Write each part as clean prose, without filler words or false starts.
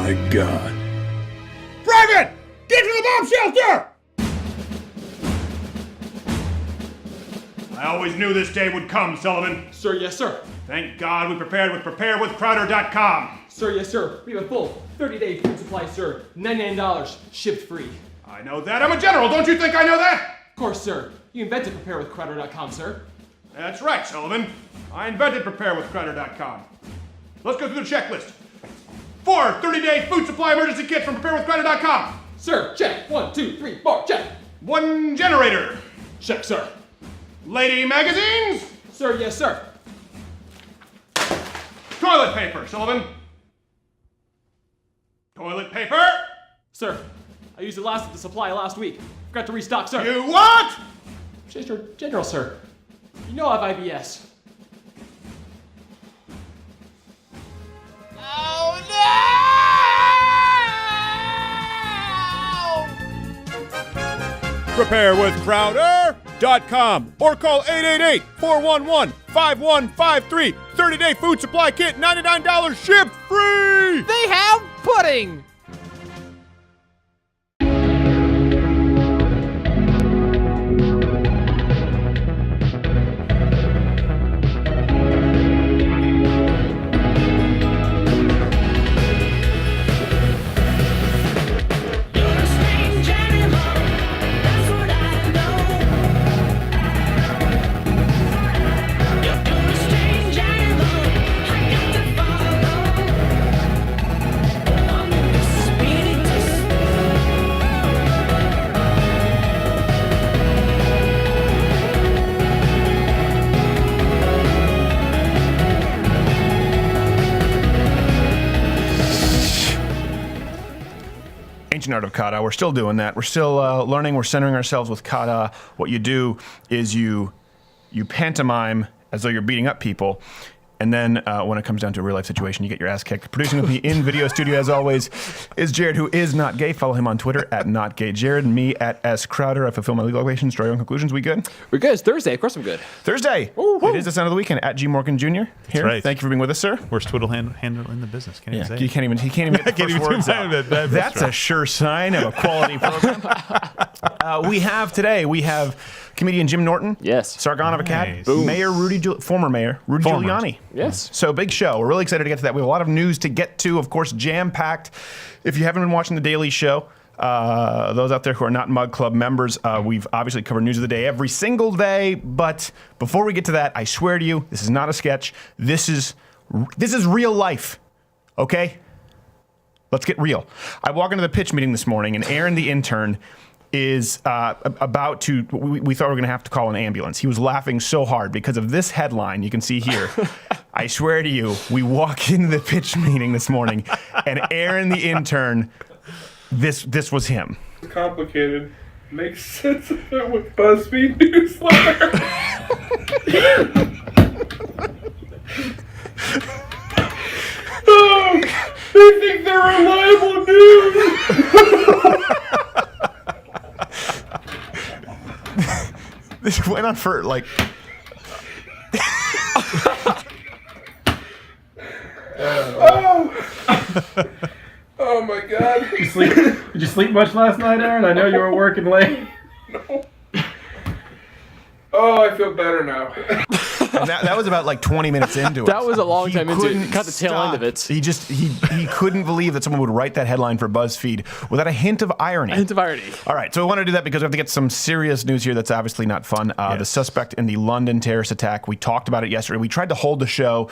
my God. Private! Get to the bomb shelter! I always knew this day would come, Sullivan. Sir, yes, sir. Thank God we prepared with preparewithcrowder.com. Sir, yes, sir. We have a full 30-day food supply, sir. $99, shipped free. I know that. I'm a general. Don't you think I know that? Of course, sir. You invented preparewithcrowder.com, sir. That's right, Sullivan. I invented preparewithcrowder.com. Let's go through the checklist. 4 30-day food supply emergency kits from preparewithcrowder.com. Sir, check. 1, 2, 3, 4, check. 1 generator. Check, sir. Lady magazines. Sir, yes, sir. Toilet paper, Sullivan. Toilet paper. Sir, I used the last of the supply last week. Forgot to restock, sir. You what? General, sir. You know I have IBS. Oh no! Preparewithcrowder.com or call 888-411-5153. 30-day food supply kit, $99 shipped free. They have pudding! Ancient art of kata. We're still doing that. We're still learning. We're centering ourselves with kata. What you do is you pantomime as though you're beating up people, and then when it comes down to a real life situation, you get your ass kicked. Producing with me in video studio, as always, is Jared, who is not gay. Follow him on Twitter at NotGayJared, and me at S.Crowder. I fulfill my legal obligations. Draw your own conclusions. We good? We're good. It's Thursday. Of course I'm good. Thursday. Woo-hoo. It is the sound of the weekend. At G. Morgan Jr. here. That's right. Thank you for being with us, sir. Worst twiddle handle in the business. Can't even say He it. can't even get the first words out. That's a sure sign of a quality program. We have comedian Jim Norton. Yes. Sargon of Akkad. Nice. Boom. Former Mayor Rudy Giuliani. Yes. So big show. We're really excited to get to that. We have a lot of news to get to. Of course, jam-packed. If you haven't been watching The Daily Show, those out there who are not Mug Club members, we've obviously covered news of the day every single day. But before we get to that, I swear to you, this is not a sketch. This is real life. Okay? Let's get real. I walk into the pitch meeting this morning, and Aaron, the intern, is about to, we thought we were going to have to call an ambulance. He was laughing so hard because of this headline you can see here. I swear to you, we walk into the pitch meeting this morning, and Aaron, the intern, this was him. It's complicated. Make sense of it with BuzzFeed newsletter. Oh, they think they're reliable news. This went on for like... Oh my God. Did you sleep much last night, Aaron? I know you were working late. No. Oh, I feel better now. And that was about like 20 minutes into it. That was a long time into it. couldn't Cut the tail stop. end of it. He couldn't believe that someone would write that headline for BuzzFeed without a hint of irony. A hint of irony. All right, so I want to do that because we have to get some serious news here that's obviously not fun. The suspect in the London terrorist attack, we talked about it yesterday. We tried to hold the show.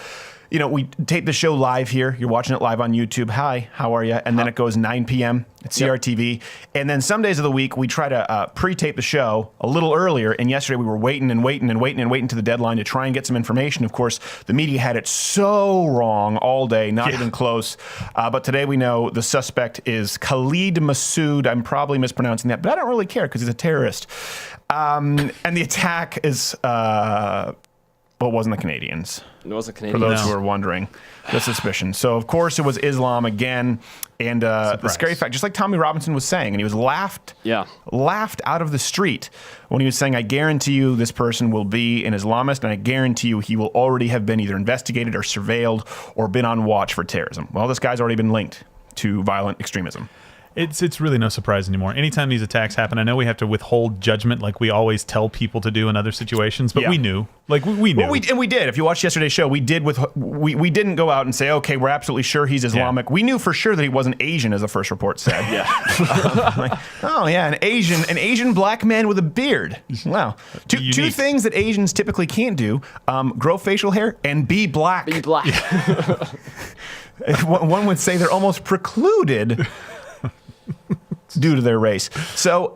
You know, we tape the show live here. You're watching it live on YouTube. Hi, how are you? And then it goes 9 p.m. at CRTV. And then some days of the week, we try to pre-tape the show a little earlier. And yesterday, we were waiting to the deadline to try and get some information. Of course, the media had it so wrong all day, not even close. But today, we know the suspect is Khalid Massoud. I'm probably mispronouncing that, but I don't really care because he's a terrorist. And the attack is... Well, it wasn't the Canadians. It wasn't Canadian. For those who are wondering, the suspicion. So, of course, it was Islam again. And the scary fact, just like Tommy Robinson was saying, and he was laughed out of the street when he was saying, I guarantee you this person will be an Islamist, and I guarantee you he will already have been either investigated or surveilled or been on watch for terrorism. Well, this guy's already been linked to violent extremism. It's really no surprise anymore. Anytime these attacks happen, I know we have to withhold judgment like we always tell people to do in other situations, but we knew. Like, we knew. Well, we did. If you watched yesterday's show, we didn't go out and say, okay, we're absolutely sure he's Islamic. We knew for sure that he wasn't Asian, as the first report said. An Asian black man with a beard. Wow. Two things that Asians typically can't do, grow facial hair and be black. Be black. One would say they're almost precluded due to their race. So,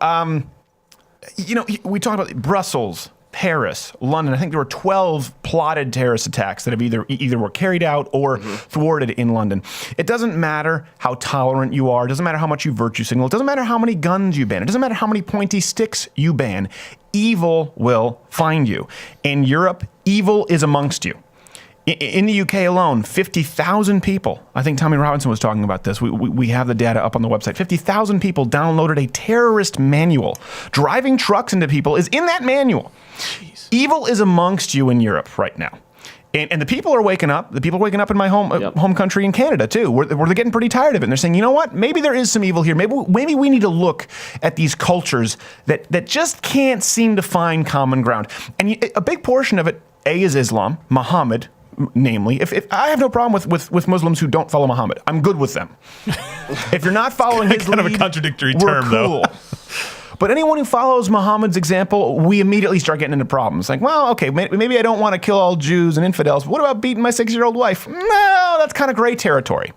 we talked about Brussels, Paris, London. I think there were 12 plotted terrorist attacks that have either were carried out or thwarted in London. It doesn't matter how tolerant you are. It doesn't matter how much you virtue signal. It doesn't matter how many guns you ban. It doesn't matter how many pointy sticks you ban. Evil will find you. In Europe, evil is amongst you. In the UK alone, 50,000 people, I think Tommy Robinson was talking about this, we have the data up on the website, 50,000 people downloaded a terrorist manual. Driving trucks into people is in that manual. Jeez. Evil is amongst you in Europe right now. And the people are waking up. The people are waking up in my home country in Canada, too, where they're getting pretty tired of it. And they're saying, you know what? Maybe there is some evil here. Maybe we need to look at these cultures that just can't seem to find common ground. And a big portion of it, is Islam, Muhammad, namely. If I have no problem with Muslims who don't follow Muhammad. I'm good with them. If you're not following his kind lead, of a contradictory we're term, cool. though. But anyone who follows Muhammad's example, we immediately start getting into problems. Like, well, okay, maybe I don't want to kill all Jews and infidels. What about beating my 6-year-old wife? No, that's kind of gray territory.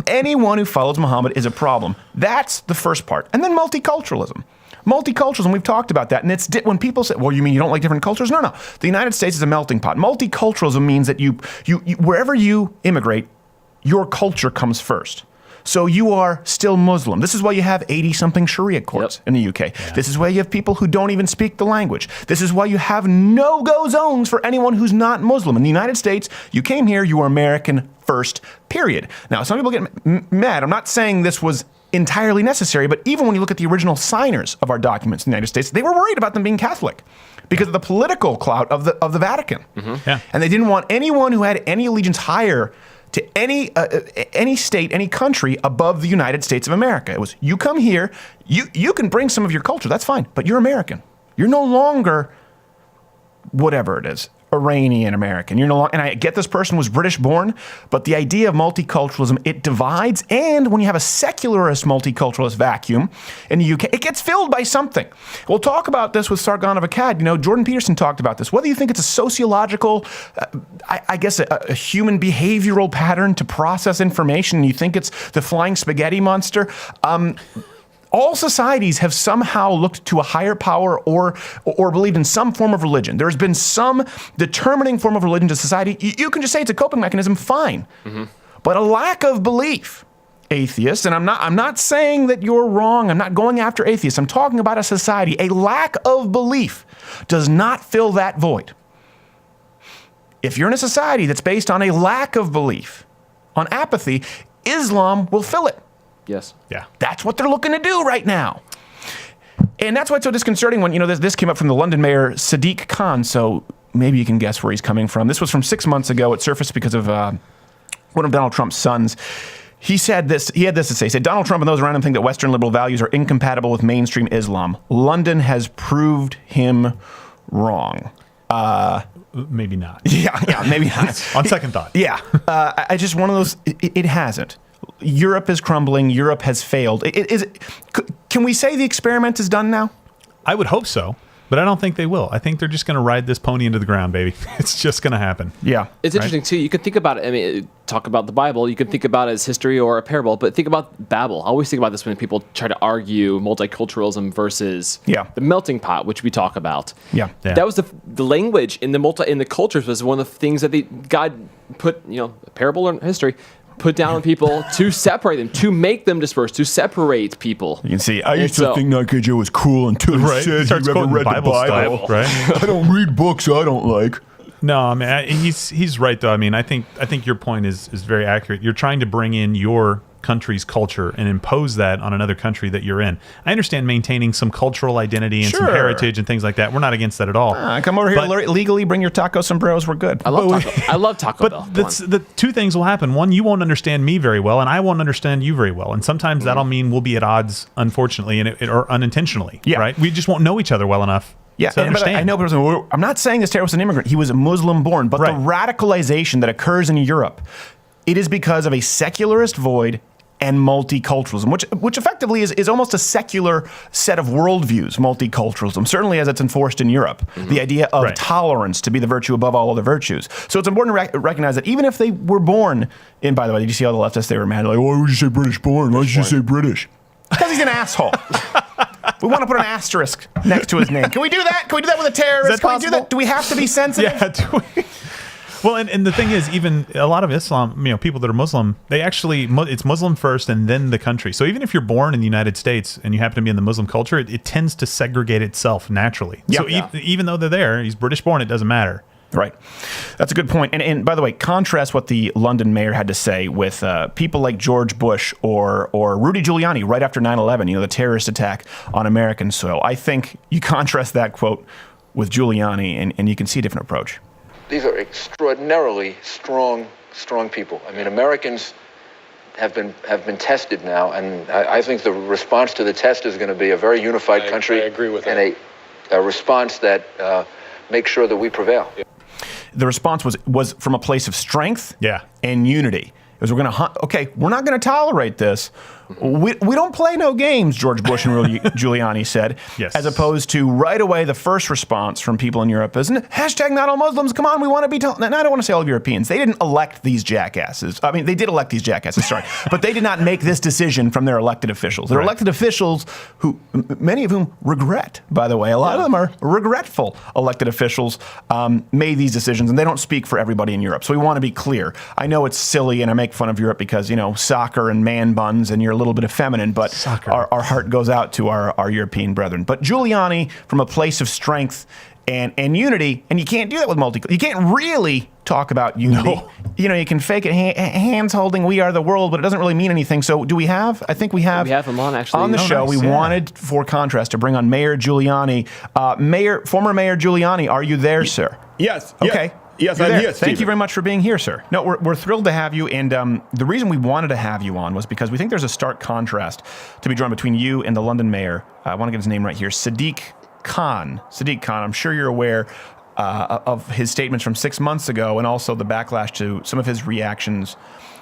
Anyone who follows Muhammad is a problem. That's the first part. And then multiculturalism. Multiculturalism, we've talked about that. And it's when people say, well, you mean you don't like different cultures? No. The United States is a melting pot. Multiculturalism means that you wherever you immigrate, your culture comes first. So you are still Muslim. This is why you have 80-something Sharia courts in the UK. Yeah. This is why you have people who don't even speak the language. This is why you have no-go zones for anyone who's not Muslim. In the United States, you came here, you are American first, period. Now, some people get mad. I'm not saying this was entirely necessary, but even when you look at the original signers of our documents in the United States, they were worried about them being Catholic because of the political clout of the Vatican. Mm-hmm. Yeah. And they didn't want anyone who had any allegiance higher to any state, any country above the United States of America. It was, you come here, you can bring some of your culture, that's fine, but you're American. You're no longer whatever it is, Iranian American. You're no longer, and I get this person was British born, but the idea of multiculturalism, it divides, and when you have a secularist multiculturalist vacuum in the UK, it gets filled by something. We'll talk about this with Sargon of Akkad. Jordan Peterson talked about this. Whether you think it's a sociological, I guess a human behavioral pattern to process information, and you think it's the flying spaghetti monster, all societies have somehow looked to a higher power or believed in some form of religion. There's been some determining form of religion to society. You can just say it's a coping mechanism, fine. Mm-hmm. But a lack of belief, atheists, and I'm not saying that you're wrong. I'm not going after atheists. I'm talking about a society. A lack of belief does not fill that void. If you're in a society that's based on a lack of belief, on apathy, Islam will fill it. Yes. Yeah. That's what they're looking to do right now. And that's why it's so disconcerting when, this came up from the London mayor, Sadiq Khan, so maybe you can guess where he's coming from. This was from 6 months ago. It surfaced because of one of Donald Trump's sons. He had this to say. He said, Donald Trump and those around him think that Western liberal values are incompatible with mainstream Islam. London has proved him wrong. Maybe not. Yeah, maybe not. On second thought. Yeah. I just, one of those, it hasn't. Europe is crumbling. Europe has failed. Can we say the experiment is done now? I would hope so, but I don't think they will. I think they're just going to ride this pony into the ground, baby. It's just going to happen. Yeah. It's interesting, too. You could think about it. I mean, talk about the Bible. You could think about it as history or a parable, but think about Babel. I always think about this when people try to argue multiculturalism versus the melting pot, which we talk about. Yeah. That was the language in the cultures was one of the things that God put, a parable or history, put down on people to separate them, to make them disperse, to separate people. You can see, I used to think Nike Joe was cool until he said he ever read the Bible. Style, right? I don't read books I don't like. No, I mean, he's right, though. I mean, I think your point is very accurate. You're trying to bring in your country's culture and impose that on another country that you're in. I understand maintaining some cultural identity and some heritage and things like that. We're not against that at all. Come over here legally, bring your taco sombreros. We're good. I love Taco Bell. But the two things will happen. One, you won't understand me very well, and I won't understand you very well. And sometimes that'll mean we'll be at odds, unfortunately, or unintentionally. Yeah. Right? We just won't know each other well enough. Yeah, to understand. I know. I'm not saying this terrorist was an immigrant. He was Muslim born. But the radicalization that occurs in Europe, it is because of a secularist void and multiculturalism, which effectively is almost a secular set of worldviews, multiculturalism, certainly as it's enforced in Europe. The idea of tolerance to be the virtue above all other virtues. So it's important to recognize that even if they were born in, by the way, did you see all the leftists? They were mad, like, why would you say British born? Why did you say British? Because he's an asshole. We want to put an asterisk next to his name. Can we do that? Can we do that with a terrorist? Can we do that? Do we have to be sensitive? Yeah, do we? Well, and the thing is, even a lot of Islam, people that are Muslim, they actually, it's Muslim first and then the country. So even if you're born in the United States and you happen to be in the Muslim culture, it tends to segregate itself naturally. So even though they're there, he's British born, it doesn't matter. Right. That's a good point. And by the way, contrast what the London mayor had to say with people like George Bush or Rudy Giuliani right after 9/11, the terrorist attack on American soil. I think you contrast that quote with Giuliani and you can see a different approach. These are extraordinarily strong people. I mean, Americans have been tested now, and I think the response to the test is going to be a very unified country. I agree with that. And a response that makes sure that we prevail. The response was from a place of strength and unity. It was, we're not going to tolerate this. We don't play no games, George Bush and Rudy Giuliani said, as opposed to right away the first response from people in Europe is, hashtag not all Muslims, come on, we want to be told. Now, I don't want to say all Europeans. They didn't elect these jackasses. I mean, they did elect these jackasses, sorry. But they did not make this decision from their elected officials. They're elected officials who, many of whom regret, by the way, a lot of them are regretful elected officials, made these decisions, and they don't speak for everybody in Europe. So we want to be clear. I know it's silly, and I make fun of Europe because, soccer and man buns, and you're a little bit effeminate, but our heart goes out to our European brethren. But Giuliani, from a place of strength and unity, and you can't do that with you can't really talk about unity. No. You can fake it, hands holding, we are the world, but it doesn't really mean anything. So do we have? I think we have him on, actually. On the show, we wanted, for contrast, to bring on Mayor Giuliani. Former Mayor Giuliani, are you there, sir? Yes. Okay. Yes, I'm here, Thank you very much for being here, sir. No, we're thrilled to have you, and the reason we wanted to have you on was because we think there's a stark contrast to be drawn between you and the London mayor. I want to get his name right here, Sadiq Khan. Sadiq Khan, I'm sure you're aware of his statements from 6 months ago and also the backlash to some of his reactions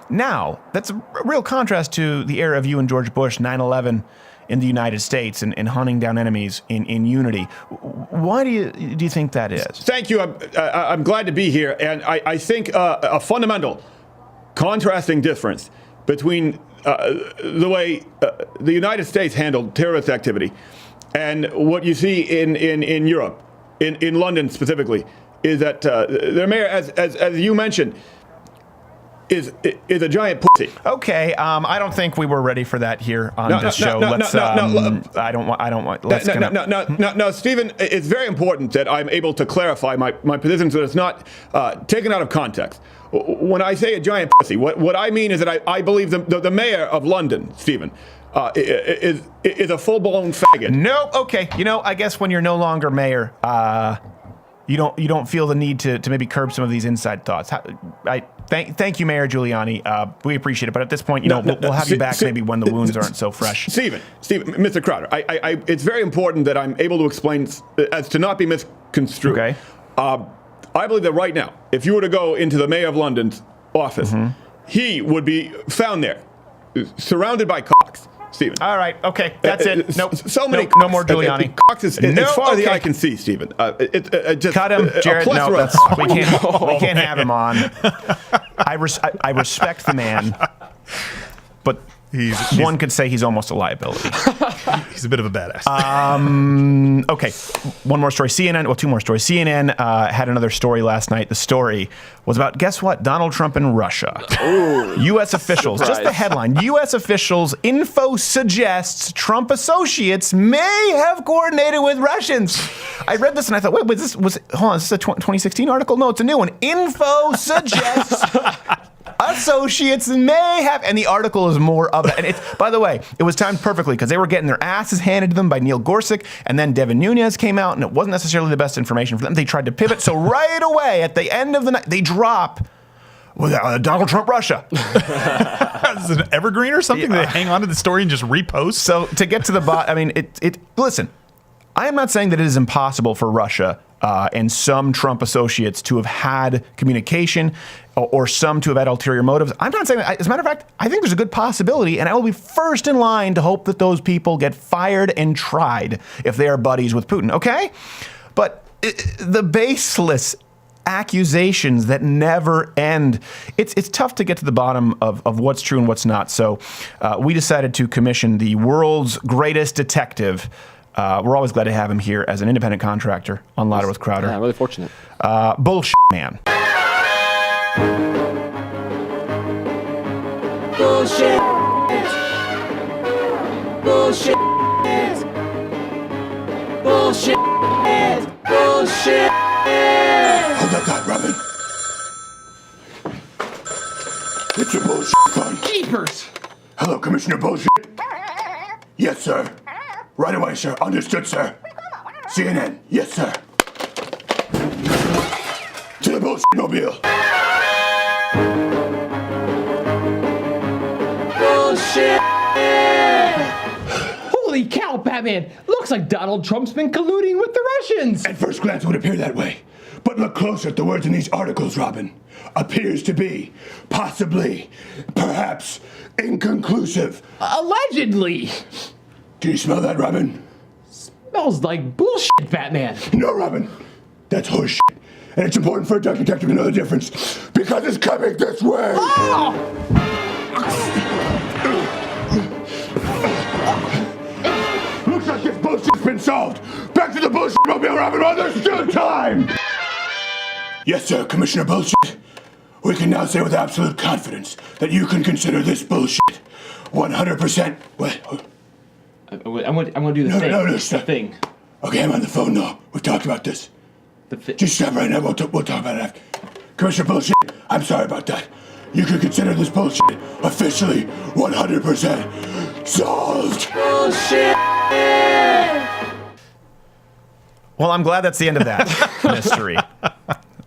now. That's a real contrast to the era of you and George Bush, 9/11, in the United States and hunting down enemies in unity. Why do you think that is? Thank you. I'm glad to be here. And I think a fundamental contrasting difference between the way the United States handled terrorist activity and what you see in Europe, in London specifically, is that their mayor, as you mentioned, is a giant pussy. Okay, I don't think we were ready for that here on this show. I don't want. No, Stephen, it's very important that I'm able to clarify my position so that it's not taken out of context. When I say a giant pussy, what I mean is that I believe the mayor of London, Stephen, is a full-blown faggot. No, okay. I guess when you're no longer mayor, you don't feel the need to maybe curb some of these inside thoughts. Thank you, Mayor Giuliani. We appreciate it. But at this point, we'll have you back maybe when the wounds aren't so fresh. Stephen, Mr. Crowder, it's very important that I'm able to explain as to not be misconstrued. Okay. I believe that right now, if you were to go into the Mayor of London's office, he would be found there, surrounded by cocks. Stephen. All right. Okay. That's it. Nope. So many. No more Giuliani. Cocks as far as the eye can see, Stephen. Just cut him, Jared. No, we can't have him on. I respect the man, but one could say he's almost a liability. He's a bit of a badass. Okay. One more story. Two more stories. CNN had another story last night. The story was about, guess what? Donald Trump and Russia. Ooh, U.S. officials, surprise. just the headline, U.S. officials, info suggests Trump associates may have coordinated with Russians. I read this and I thought, wait, is this a 2016 article? No, it's a new one. Info suggests associates may have, and the article is more of it. And it's, by the way, it was timed perfectly because they were getting their asses handed to them by Neil Gorsuch, and then Devin Nunes came out, and it wasn't necessarily the best information for them. They tried to pivot, so right away at the end of the night, they drop Donald Trump Russia. Is it an evergreen or something? They hang on to the story and just repost? So to get to the bottom, I mean, listen, I am not saying that it is impossible for Russia and some Trump associates to have had communication or some to have had ulterior motives. I'm not saying that. As a matter of fact, I think there's a good possibility, and I will be first in line to hope that those people get fired and tried if they are buddies with Putin, okay? But the baseless accusations that never end, it's tough to get to the bottom of what's true and what's not. So we decided to commission the world's greatest detective. We're always glad to have him here as an independent contractor on Louder with Crowder. Yeah, really fortunate. Bullshit man. Bullshit. Bullshit. Bullshit. Bullshit. Hold that thought, Robin. It's a bullshit fun. Keepers. Hello, Commissioner Bullshit. Yes, sir. Right away, sir. Understood, sir. CNN. Yes, sir. To the bullshit mobile. Bullshit. Holy cow, Batman. Looks like Donald Trump's been colluding with the Russians. At first glance, it would appear that way. But look closer at the words in these articles, Robin. Appears to be, possibly, perhaps, inconclusive. Allegedly. Do you smell that, Robin? Smells like bullshit, Batman. No, Robin. That's horseshit. And it's important for a duck detective to know the difference. Because it's coming this way. Oh! Looks like this bullshit's been solved. Back to the bullshit mobile, Robin, while there's still time. Yes, sir, Commissioner Bullshit. We can now say with absolute confidence that you can consider this bullshit 100%. What? I'm gonna do the thing. No, the stop. thing. Okay, I'm on the phone now. We've talked about this. Just stop right now. We'll talk about it after. Commissioner Bullshit, I'm sorry about that. You can consider this bullshit officially 100% solved. Bullshit. Well, I'm glad that's the end of that mystery.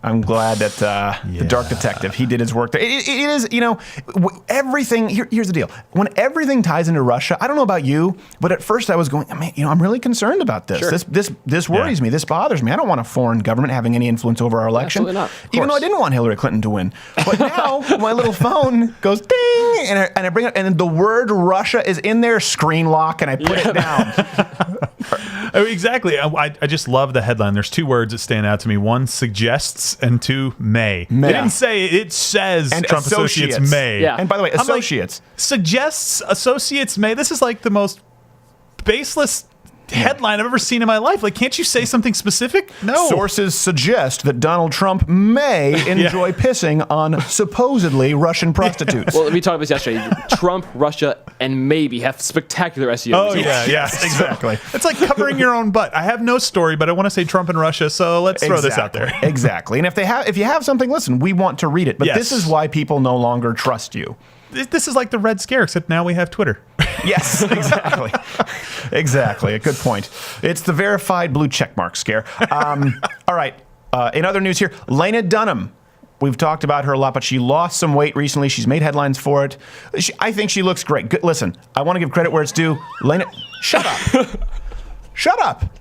I'm glad that the Dark Detective, he did his work there. It is, you know, everything, here's the deal. When everything ties into Russia, I don't know about you, but at first I was going, man, you know, I'm really concerned about this. Sure. This worries me. This bothers me. I don't want a foreign government having any influence over our election. Absolutely not. Even though I didn't want Hillary Clinton to win. But now my little phone goes ding, and I bring it, and the word Russia is in there, screen lock, and I put it down. Exactly. I just love the headline. There's two words that stand out to me. One, suggests, and two, may. They didn't say it says and Trump associates may. Yeah. And by the way, associates. Like, suggests associates may. This is like the most baseless headline I've ever seen in my life. Like, can't you say something specific? No. Sources suggest that Donald Trump may enjoy pissing on supposedly Russian prostitutes. Well, we talked about this yesterday. Trump, Russia, and maybe have spectacular SEO. Oh, yeah, exactly. It's like covering your own butt. I have no story, but I want to say Trump and Russia, so let's throw this out there. Exactly. And if you have something, listen, we want to read it. But this is why people no longer trust you. This is like the Red Scare, except now we have Twitter. Yes, exactly. Exactly. A good point. It's the verified blue checkmark scare. All right. In other news here, Lena Dunham. We've talked about her a lot, but she lost some weight recently. She's made headlines for it. I think she looks great. Good, listen, I want to give credit where it's due. Lena, shut up. Shut up.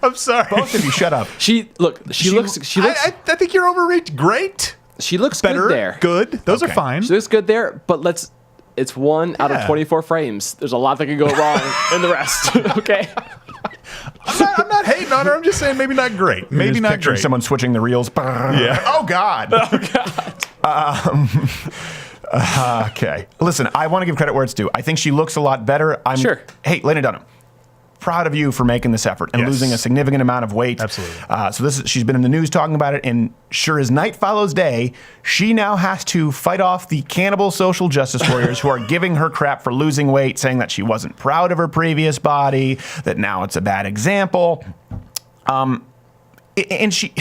I'm sorry. Both of you, shut up. She looks. I think you're overreached. Great. She looks Better. good there. Good. Those are fine. She looks good there, but it's 1 out of 24 frames. There's a lot that could go wrong in the rest. Okay. I'm not hating on her. I'm just saying maybe not great. Maybe not great. Someone switching the reels. Yeah. Oh God. Oh God. Okay. Listen, I want to give credit where it's due. I think she looks a lot better. Sure. Hey, Lena Dunham. Proud of you for making this effort and losing a significant amount of weight. Absolutely. She's been in the news talking about it, and sure as night follows day, she now has to fight off the cannibal social justice warriors who are giving her crap for losing weight, saying that she wasn't proud of her previous body, that now it's a bad example. And she,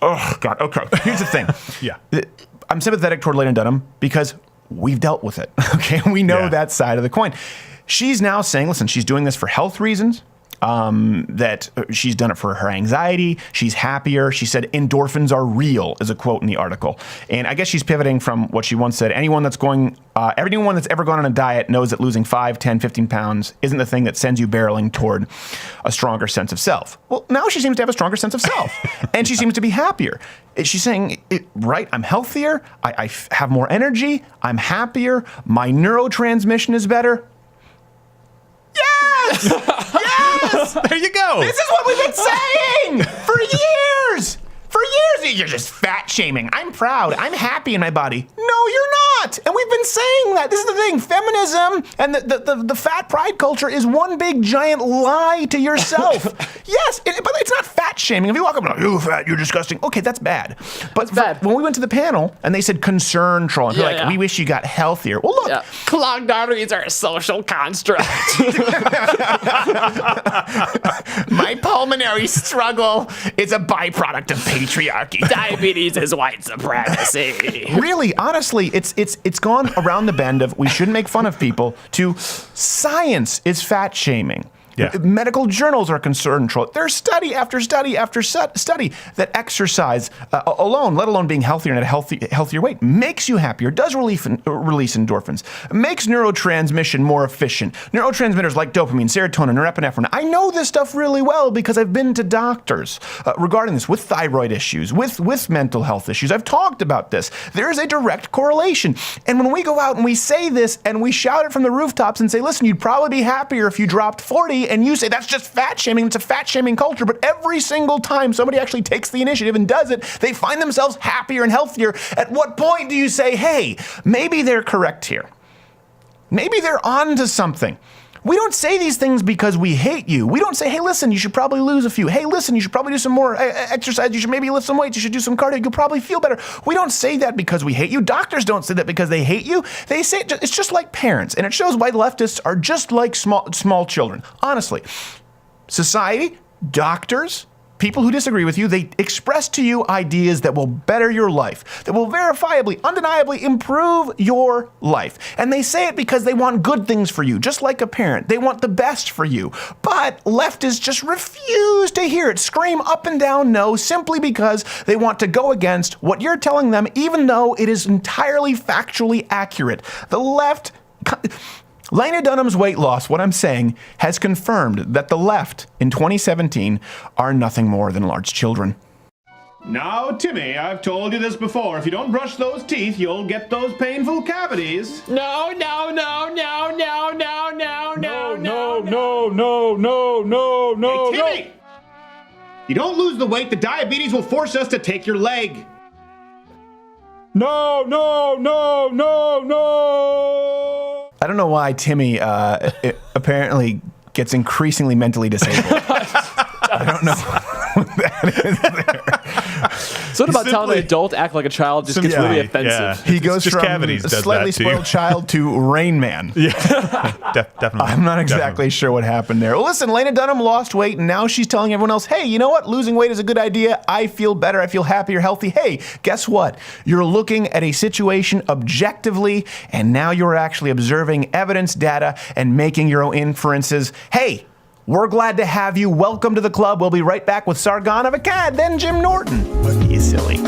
oh God, okay. Here's the thing. I'm sympathetic toward Lena Dunham because we've dealt with it. Okay, we know that side of the coin. She's now saying, listen, she's doing this for health reasons. That she's done it for her anxiety. She's happier. She said endorphins are real, is a quote in the article. And I guess she's pivoting from what she once said. Anyone that's ever gone on a diet knows that losing 5, 10, 15 pounds isn't the thing that sends you barreling toward a stronger sense of self. Well, now she seems to have a stronger sense of self, and she seems to be happier. She's saying, right, I'm healthier. I have more energy. I'm happier. My neurotransmission is better. Yes! Yes! There you go. This is what we've been saying for years. For years, you're just fat shaming. I'm proud. I'm happy in my body. No, you're not. And we've been saying that. This is the thing. Feminism and the fat pride culture is one big giant lie to yourself. Yes, but it's not fat shaming. If you walk up and like, you're fat, you're disgusting. Okay, that's bad. But when we went to the panel and they said concern trolling, we wish you got healthier. Well, look. Clogged arteries are a social construct. My pulmonary struggle is a byproduct of patriarchy. Diabetes is white supremacy. Really, honestly, it's gone around the bend of we shouldn't make fun of people to science is fat shaming. Yeah. Medical journals are concerned. There's study after study after study that exercise alone, let alone being healthier and at a healthier weight, makes you happier, does release endorphins, makes neurotransmission more efficient. Neurotransmitters like dopamine, serotonin, norepinephrine. I know this stuff really well because I've been to doctors regarding this with thyroid issues, with mental health issues. I've talked about this. There is a direct correlation. And when we go out and we say this and we shout it from the rooftops and say, listen, you'd probably be happier if you dropped 40, and you say that's just fat shaming, it's a fat shaming culture, but every single time somebody actually takes the initiative and does it, they find themselves happier and healthier. At what point do you say, hey, maybe they're correct here? Maybe they're on to something. We don't say these things because we hate you. We don't say, hey, listen, you should probably lose a few. Hey, listen, you should probably do some more exercise. You should maybe lift some weights. You should do some cardio. You'll probably feel better. We don't say that because we hate you. Doctors don't say that because they hate you. They say it's just like parents. And it shows why leftists are just like small children. Honestly, society, doctors, people who disagree with you, they express to you ideas that will better your life, that will verifiably, undeniably improve your life. And they say it because they want good things for you, just like a parent. They want the best for you. But leftists just refuse to hear it, scream up and down no, simply because they want to go against what you're telling them, even though it is entirely factually accurate. The left... Lena Dunham's weight loss, what I'm saying, has confirmed that the left in 2017 are nothing more than large children. Now, Timmy, I've told you this before. If you don't brush those teeth, you'll get those painful cavities. No. Hey, Timmy! You don't lose the weight, the diabetes will force us to take your leg. No. I don't know why Timmy apparently gets increasingly mentally disabled. I don't know what that is there. So what about telling an adult to act like a child just gets really offensive? He goes from a slightly spoiled child to Rain Man. Yeah, definitely. I'm not exactly sure what happened there. Well, listen, Lena Dunham lost weight, and now she's telling everyone else, hey, you know what? Losing weight is a good idea. I feel better. I feel happier, healthy. Hey, guess what? You're looking at a situation objectively, and now you're actually observing evidence, data, and making your own inferences. Hey, we're glad to have you. Welcome to the club. We'll be right back with Sargon of Akkad, then Jim Norton. You silly.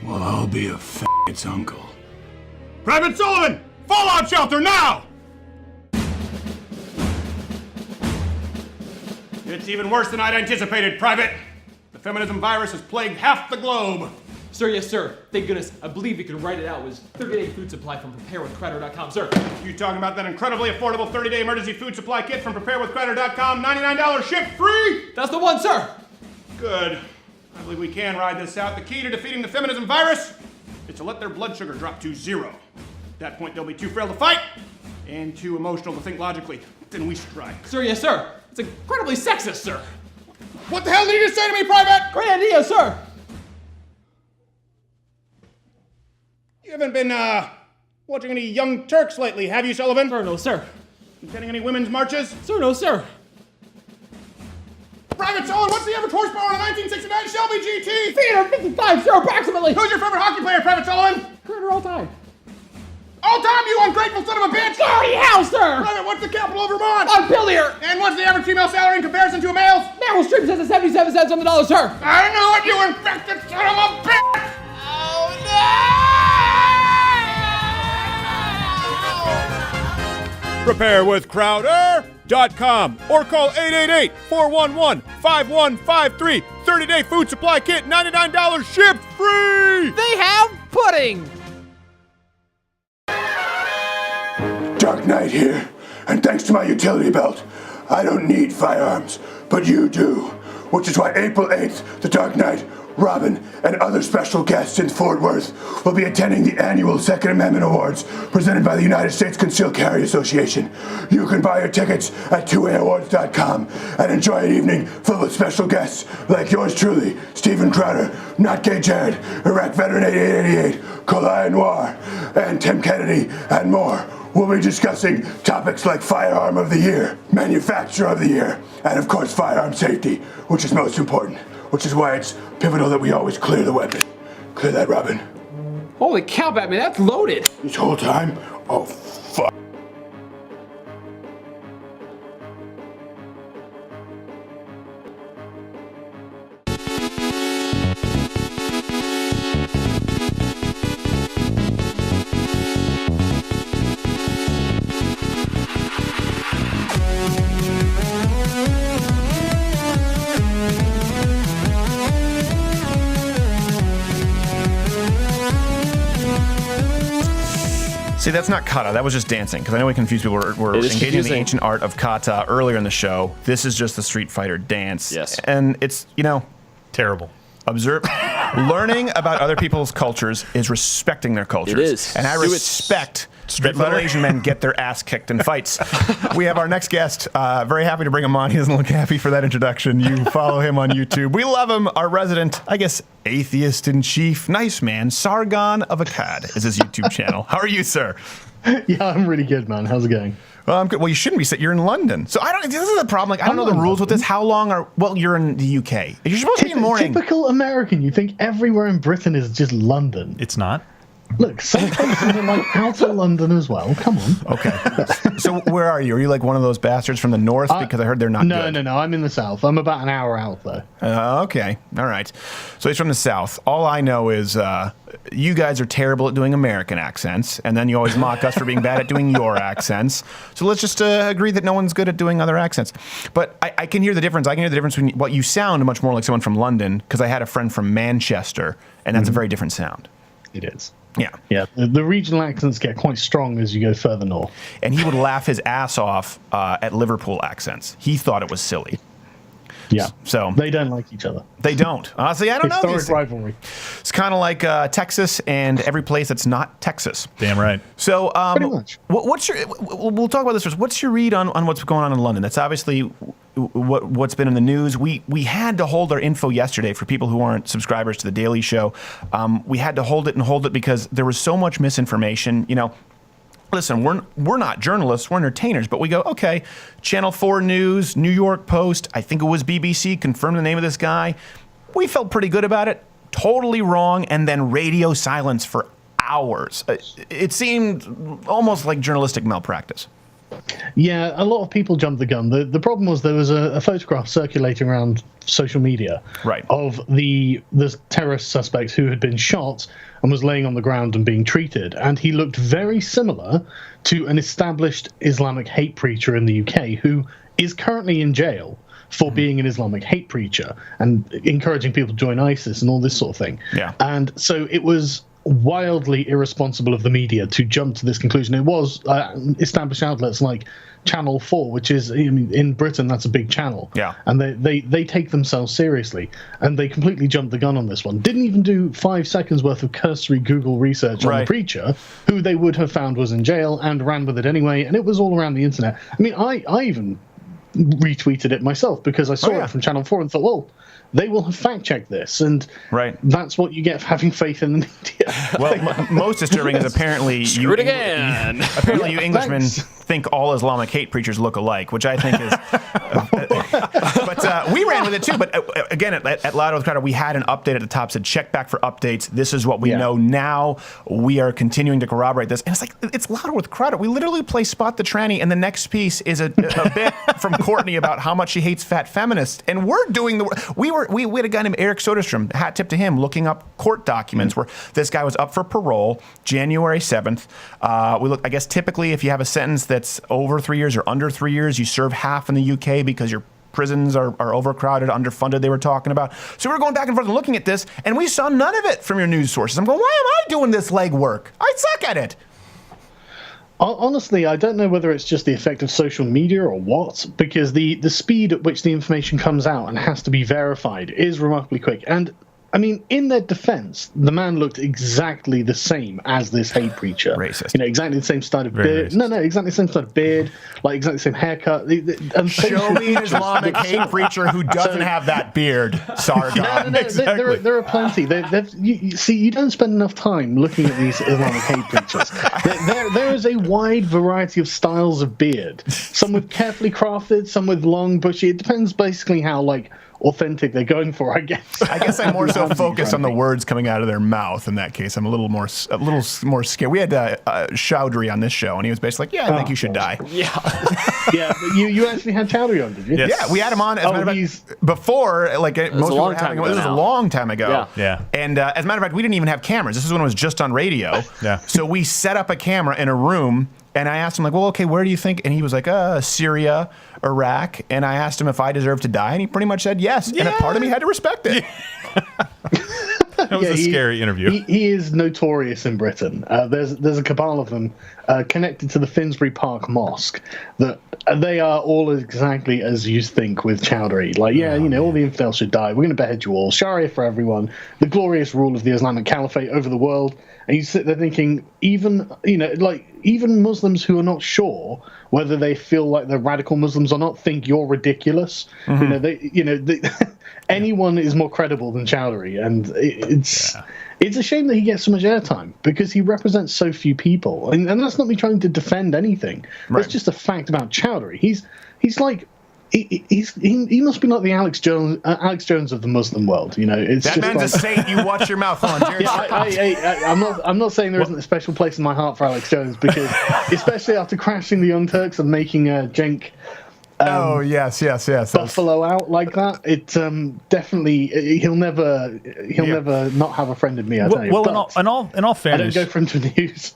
Well, I'll be a its uncle. Private Sullivan! Fallout shelter now! It's even worse than I'd anticipated, Private. The feminism virus has plagued half the globe. Sir, yes, sir. Thank goodness. I believe we can write it out. It was 30-day food supply from preparewithcreditor.com, sir. You talking about that incredibly affordable 30-day emergency food supply kit from preparewithcreditor.com, $99 ship free? That's the one, sir. Good. I believe we can ride this out. The key to defeating the feminism virus is to let their blood sugar drop to 0. At that point, they'll be too frail to fight and too emotional to think logically. Then we strike. Sir, yes, sir. It's incredibly sexist, sir. What the hell did you say to me, Private? Great idea, sir. You haven't been, watching any Young Turks lately, have you, Sullivan? Sir, no, sir. Attending any women's marches? Sir, no, sir. Private Sullivan, what's the average horsepower on a 1969 Shelby GT? 355, sir, approximately. Who's your favorite hockey player, Private Sullivan? Carter all time. All time, you ungrateful son of a bitch! Sorry, how, sir? Private, what's the capital of Vermont? Montpelier. And what's the average female salary in comparison to a male's? Meryl Streep says it's 77 cents on the dollar, sir. I knew it, you infected son of a bitch! Oh, no! Preparewithcrowder.com or call 888-411-5153. 30-day food supply kit, $99 shipped free! They have pudding! Dark Knight here, and thanks to my utility belt, I don't need firearms, but you do. Which is why April 8th, the Dark Knight, Robin, and other special guests in Fort Worth will be attending the annual Second Amendment Awards presented by the United States Concealed Carry Association. You can buy your tickets at 2AAwards.com and enjoy an evening filled with special guests like yours truly, Stephen Crowder, Not Gay Jared, Iraq Veteran 8888, Colai Noir, and Tim Kennedy, and more. We'll be discussing topics like Firearm of the Year, Manufacturer of the Year, and of course firearm safety, which is most important, which is why it's pivotal that we always clear the weapon. Clear that, Robin. Holy cow, Batman, that's loaded. This whole time? Oh, fuck. See, that's not kata. That was just dancing. Because I know we confused people. We're engaging in the ancient art of kata earlier in the show. This is just the Street Fighter dance. Yes. And it's, terrible. Observe. Learning about other people's cultures is respecting their cultures. It is. And I respect that little Asian men get their ass kicked in fights. We have our next guest. Very happy to bring him on. He doesn't look happy for that introduction. You follow him on YouTube. We love him. Our resident, I guess, atheist in chief, nice man, Sargon of Akkad is his YouTube channel. How are you, sir? Yeah, I'm really good, man. How's it going? Well, I'm good. Well, you shouldn't be. You're in London, so I don't. This is the problem. Like, I don't know the rules with this. How long are? Well, you're in the UK. You're supposed to be in morning. Typical American. You think everywhere in Britain is just London. It's not. Look, some places are like outer London as well. Come on. Okay. So where are you? Are you like one of those bastards from the north? Because I heard they're not good. No. I'm in the south. I'm about an hour out, though. Okay. All right. So he's from the south. All I know is you guys are terrible at doing American accents, and then you always mock us for being bad at doing your accents. So let's just agree that no one's good at doing other accents. But I can hear the difference. I can hear the difference between what you sound much more like someone from London, because I had a friend from Manchester, and that's a very different sound. It is. Yeah. Yeah. The regional accents get quite strong as you go further north. And he would laugh his ass off at Liverpool accents. He thought it was silly. Yeah. So they don't like each other. They don't. Honestly, I don't know. Historic rivalry. It's kind of like Texas and every place that's not Texas. Damn right. So pretty much. What's your? We'll talk about this first. What's your read on what's going on in London? That's obviously what's been in the news. We had to hold our info yesterday for people who aren't subscribers to the Daily Show. We had to hold it because there was so much misinformation. Listen, we're not journalists, we're entertainers, but we go, okay, Channel 4 News, New York Post, I think it was BBC, confirmed the name of this guy. We felt pretty good about it. Totally wrong, and then radio silence for hours. It seemed almost like journalistic malpractice. Yeah, a lot of people jumped the gun. The problem was there was a photograph circulating around social media of the terrorist suspect who had been shot and was laying on the ground and being treated. And he looked very similar to an established Islamic hate preacher in the UK who is currently in jail for being an Islamic hate preacher and encouraging people to join ISIS and all this sort of thing. Yeah. And so it was wildly irresponsible of the media to jump to this conclusion. It was established outlets like Channel 4, which is, I mean, in Britain, that's a big channel. Yeah. And they take themselves seriously. And they completely jumped the gun on this one. Didn't even do 5 seconds worth of cursory Google research on the preacher, who they would have found was in jail, and ran with it anyway. And it was all around the internet. I mean, I even retweeted it myself because I saw it from Channel 4 and thought, well, they will have fact-checked this, and that's what you get for having faith in the media. Well, most disturbing is apparently Screw it again. Apparently, you Englishmen think all Islamic hate preachers look alike, which I think is. But we ran with it too. But again, at Louder with Crowder, we had an update at the top said check back for updates. This is what we know now. We are continuing to corroborate this, and it's like it's Louder with Crowder. We literally play Spot the Tranny, and the next piece is a bit from Courtney about how much she hates fat feminists, and we're doing the. We had a guy named Eric Soderstrom, hat tip to him, looking up court documents where this guy was up for parole January 7th. I guess typically if you have a sentence that's over 3 years or under 3 years, you serve half in the UK because your prisons are overcrowded, underfunded, they were talking about. So we were going back and forth and looking at this, and we saw none of it from your news sources. I'm going, why am I doing this legwork? I suck at it. Honestly, I don't know whether it's just the effect of social media or what, because the speed at which the information comes out and has to be verified is remarkably quick. And I mean, in their defense, the man looked exactly the same as this hate preacher. Racist. You know, exactly the same style of beard. No, exactly the same style of beard, like exactly the same haircut. Show me an Islamic hate preacher who doesn't have that beard, Sargon. No, exactly. There are plenty. You don't spend enough time looking at these Islamic hate preachers. There is a wide variety of styles of beard. Some with carefully crafted, some with long, bushy. It depends basically how, like, authentic they're going for, I guess. I guess I'm more so focused on the words coming out of their mouth in that case. I'm a little more scared. We had Chowdhury on this show, and he was basically like, yeah, I think you should die. Yeah. Yeah, but you actually had Chowdhury on, did you? Yes. Yeah, we had him on, as a matter of fact, before, like, most of them having him. This was a long time ago. Yeah. And as a matter of fact, we didn't even have cameras. This is when it was just on radio. Yeah. So we set up a camera in a room, and I asked him, like, well, okay, where do you think? And he was like, Syria, Iraq. And I asked him if I deserved to die, and he pretty much said yes. Yeah. And a part of me had to respect it. That was a scary interview. He is notorious in Britain. There's a cabal of them connected to the Finsbury Park Mosque that they are all exactly as you think with Chowdhury. Like, all the infidels should die. We're going to behead you all. Sharia for everyone. The glorious rule of the Islamic Caliphate over the world. And you sit there thinking, even Muslims who are not sure whether they feel like they're radical Muslims or not think you're ridiculous. Mm-hmm. Anyone is more credible than Chowdhury, and it's a shame that he gets so much airtime because he represents so few people, and that's not me trying to defend anything. Right. That's just a fact about Chowdhury. He's like. He must be like the Alex Jones of the Muslim world, It's that just man's a saint. You watch your mouth on. I'm not saying there isn't a special place in my heart for Alex Jones because, especially after crashing the Young Turks and making Cenk. Yes. Buffalo out like that. It definitely he'll never not have a friend in me. I tell you. Well, in all fairness, I don't go for him to news.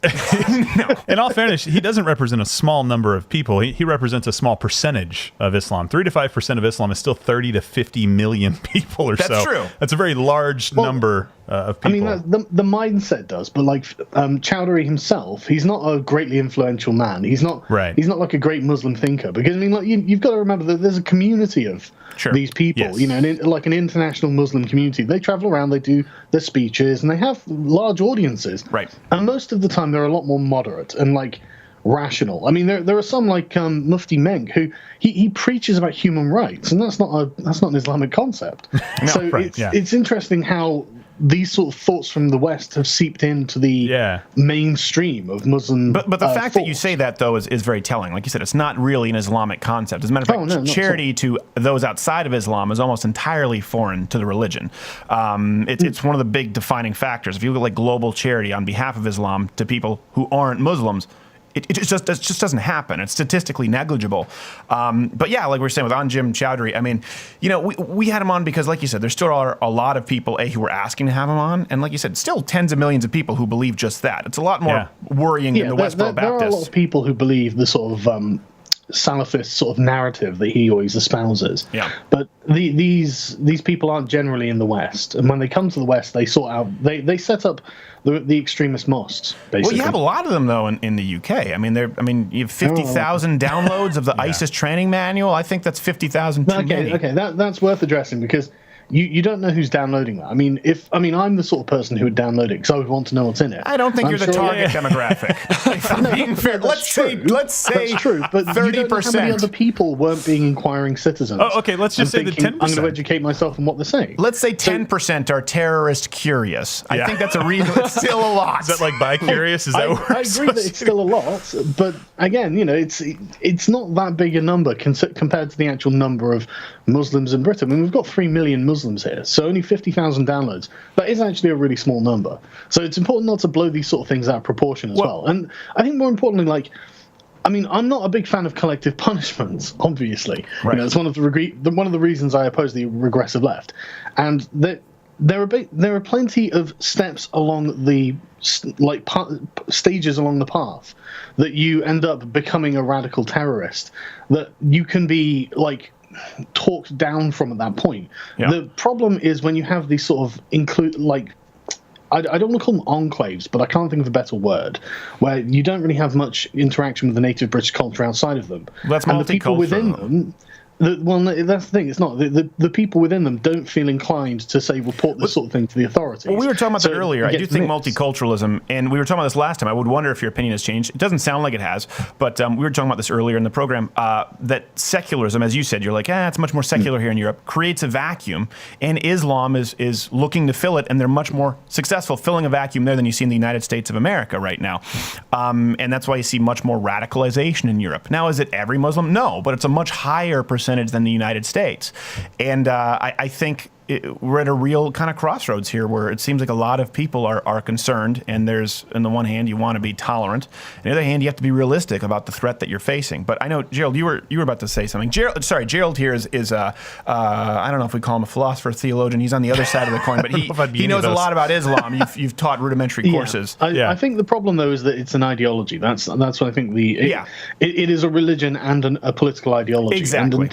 In all fairness, he doesn't represent a small number of people. He represents a small percentage of Islam. 3 to 5% of Islam is still 30 to 50 million people or so. That's true. That's a very large number of people. I mean, the mindset does, but like Chowdhury himself, he's not a greatly influential man. He's not. Right. He's not like a great Muslim thinker because I mean, like you've got to remember that there's a community of these people. Yes. Like an international Muslim community. They travel around, they do their speeches, and they have large audiences. Right. And most of the time, they're a lot more moderate and like rational. I mean, there are some like Mufti Menk who he preaches about human rights, and that's not an Islamic concept. It's interesting how these sort of thoughts from the West have seeped into the mainstream of Muslim. But the fact that you say that, though, is very telling. Like you said, it's not really an Islamic concept. As a matter of fact, charity to those outside of Islam is almost entirely foreign to the religion. It's one of the big defining factors. If you look at like global charity on behalf of Islam to people who aren't Muslims, it just doesn't happen. It's statistically negligible. But yeah, like we were saying with Jim Chowdhury, I mean, we had him on because, like you said, there still are a lot of people who were asking to have him on, and like you said, still tens of millions of people who believe just that. It's a lot more worrying than the Westboro Baptists. There are a lot of people who believe the sort of Salafist sort of narrative that he always espouses. Yeah. But these people aren't generally in the West, and when they come to the West, they sort out they set up the extremist mosques. Basically. Well, you have a lot of them though in the UK. I mean, you have 50,000 downloads of the ISIS training manual. I think that's 50,000 too many. Okay, that's worth addressing because you don't know who's downloading that. I'm the sort of person who would download it because I would want to know what's in it. I don't think you're the target demographic. If I'm being fair, let's say that's true, but 30%. You don't know how many other people weren't being inquiring citizens. Oh, okay, let's just say thinking, the 10%. I'm going to educate myself on what they're saying. Let's say 10% are terrorist curious. I think that's a reason. It's still a lot. Is that like bi-curious? Is that what I agree that it's still a lot, but again, it's not that big a number compared to the actual number of Muslims in Britain. I mean, we've got 3 million Muslims here, so only 50,000 downloads. That is actually a really small number. So it's important not to blow these sort of things out of proportion as well. And I think more importantly, I'm not a big fan of collective punishments, obviously. Right. It's one of the reasons I oppose the regressive left. And there are plenty of steps along the stages along the path that you end up becoming a radical terrorist that you can be talked down from at that point. Yeah. The problem is when you have these sort of I don't want to call them enclaves, but I can't think of a better word, where you don't really have much interaction with the native British culture outside of them. That's and the people within them. That's the thing. It's not the people within them don't feel inclined to say report this sort of thing to the authorities. Well, we were talking about that earlier. I do think multiculturalism, and we were talking about this last time. I would wonder if your opinion has changed. It doesn't sound like it has, but we were talking about this earlier in the program. That secularism, as you said, you're like, it's much more secular here in Europe, creates a vacuum, and Islam is looking to fill it, and they're much more successful filling a vacuum there than you see in the United States of America right now, and that's why you see much more radicalization in Europe. Now, is it every Muslim? No, but it's a much higher percentage than the United States. And I think we're at a real kind of crossroads here where it seems like a lot of people are concerned, and there's, on the one hand, you want to be tolerant. On the other hand, you have to be realistic about the threat that you're facing. But I know, Gerald, you were about to say something. Gerald here is I don't know if we call him a philosopher, theologian. He's on the other side of the coin, but he knows a lot about Islam. You've taught rudimentary courses. I think the problem, though, is that it's an ideology. That's what I think it is a religion and a political ideology. Exactly.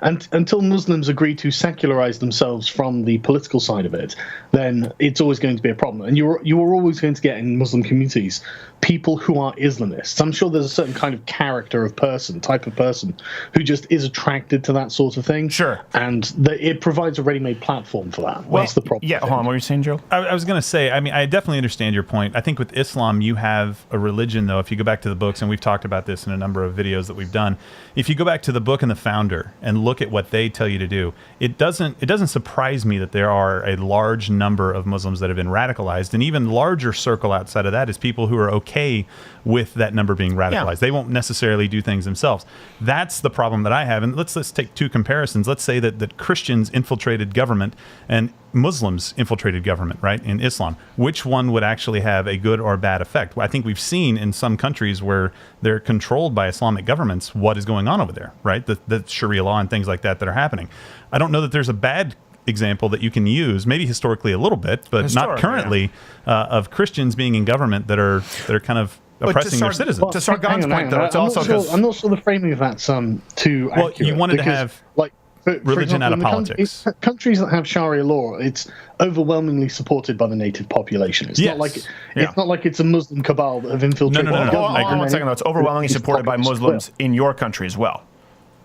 And until Muslims agree to secularize themselves from the political side of it, then it's always going to be a problem. And you are always going to get in Muslim communities people who are Islamists. I'm sure there's a certain kind of type of person, who just is attracted to that sort of thing. Sure. And it provides a ready-made platform for that. Well, that's the problem. Yeah, hold on, what were you saying, Joe? I was going to say, I definitely understand your point. I think with Islam, you have a religion, though, if you go back to the books, and we've talked about this in a number of videos that we've done, if you go back to the book and the founder and look at what they tell you to do, it doesn't surprise me that there are a large number of Muslims that have been radicalized, and even larger circle outside of that is people who are okay with that number being radicalized. Yeah. They won't necessarily do things themselves. That's the problem that I have. And let's take two comparisons. Let's say that Christians infiltrated government and Muslims infiltrated government, right, in Islam. Which one would actually have a good or bad effect? I think we've seen in some countries where they're controlled by Islamic governments what is going on over there, right? The Sharia law and things like that are happening. I don't know that there's a bad example that you can use, maybe historically a little bit, but not currently, of Christians being in government that are kind of oppressing their citizens. To Sargon's point, though, it's also because I'm not sure the framing of that's too accurate. You wanted to have religion out of politics. Countries that have Sharia law, it's overwhelmingly supported by the native population. It's not like it's a Muslim cabal that have infiltrated. No. Hold on 1 second, though. It's overwhelmingly supported by Muslims in your country as well.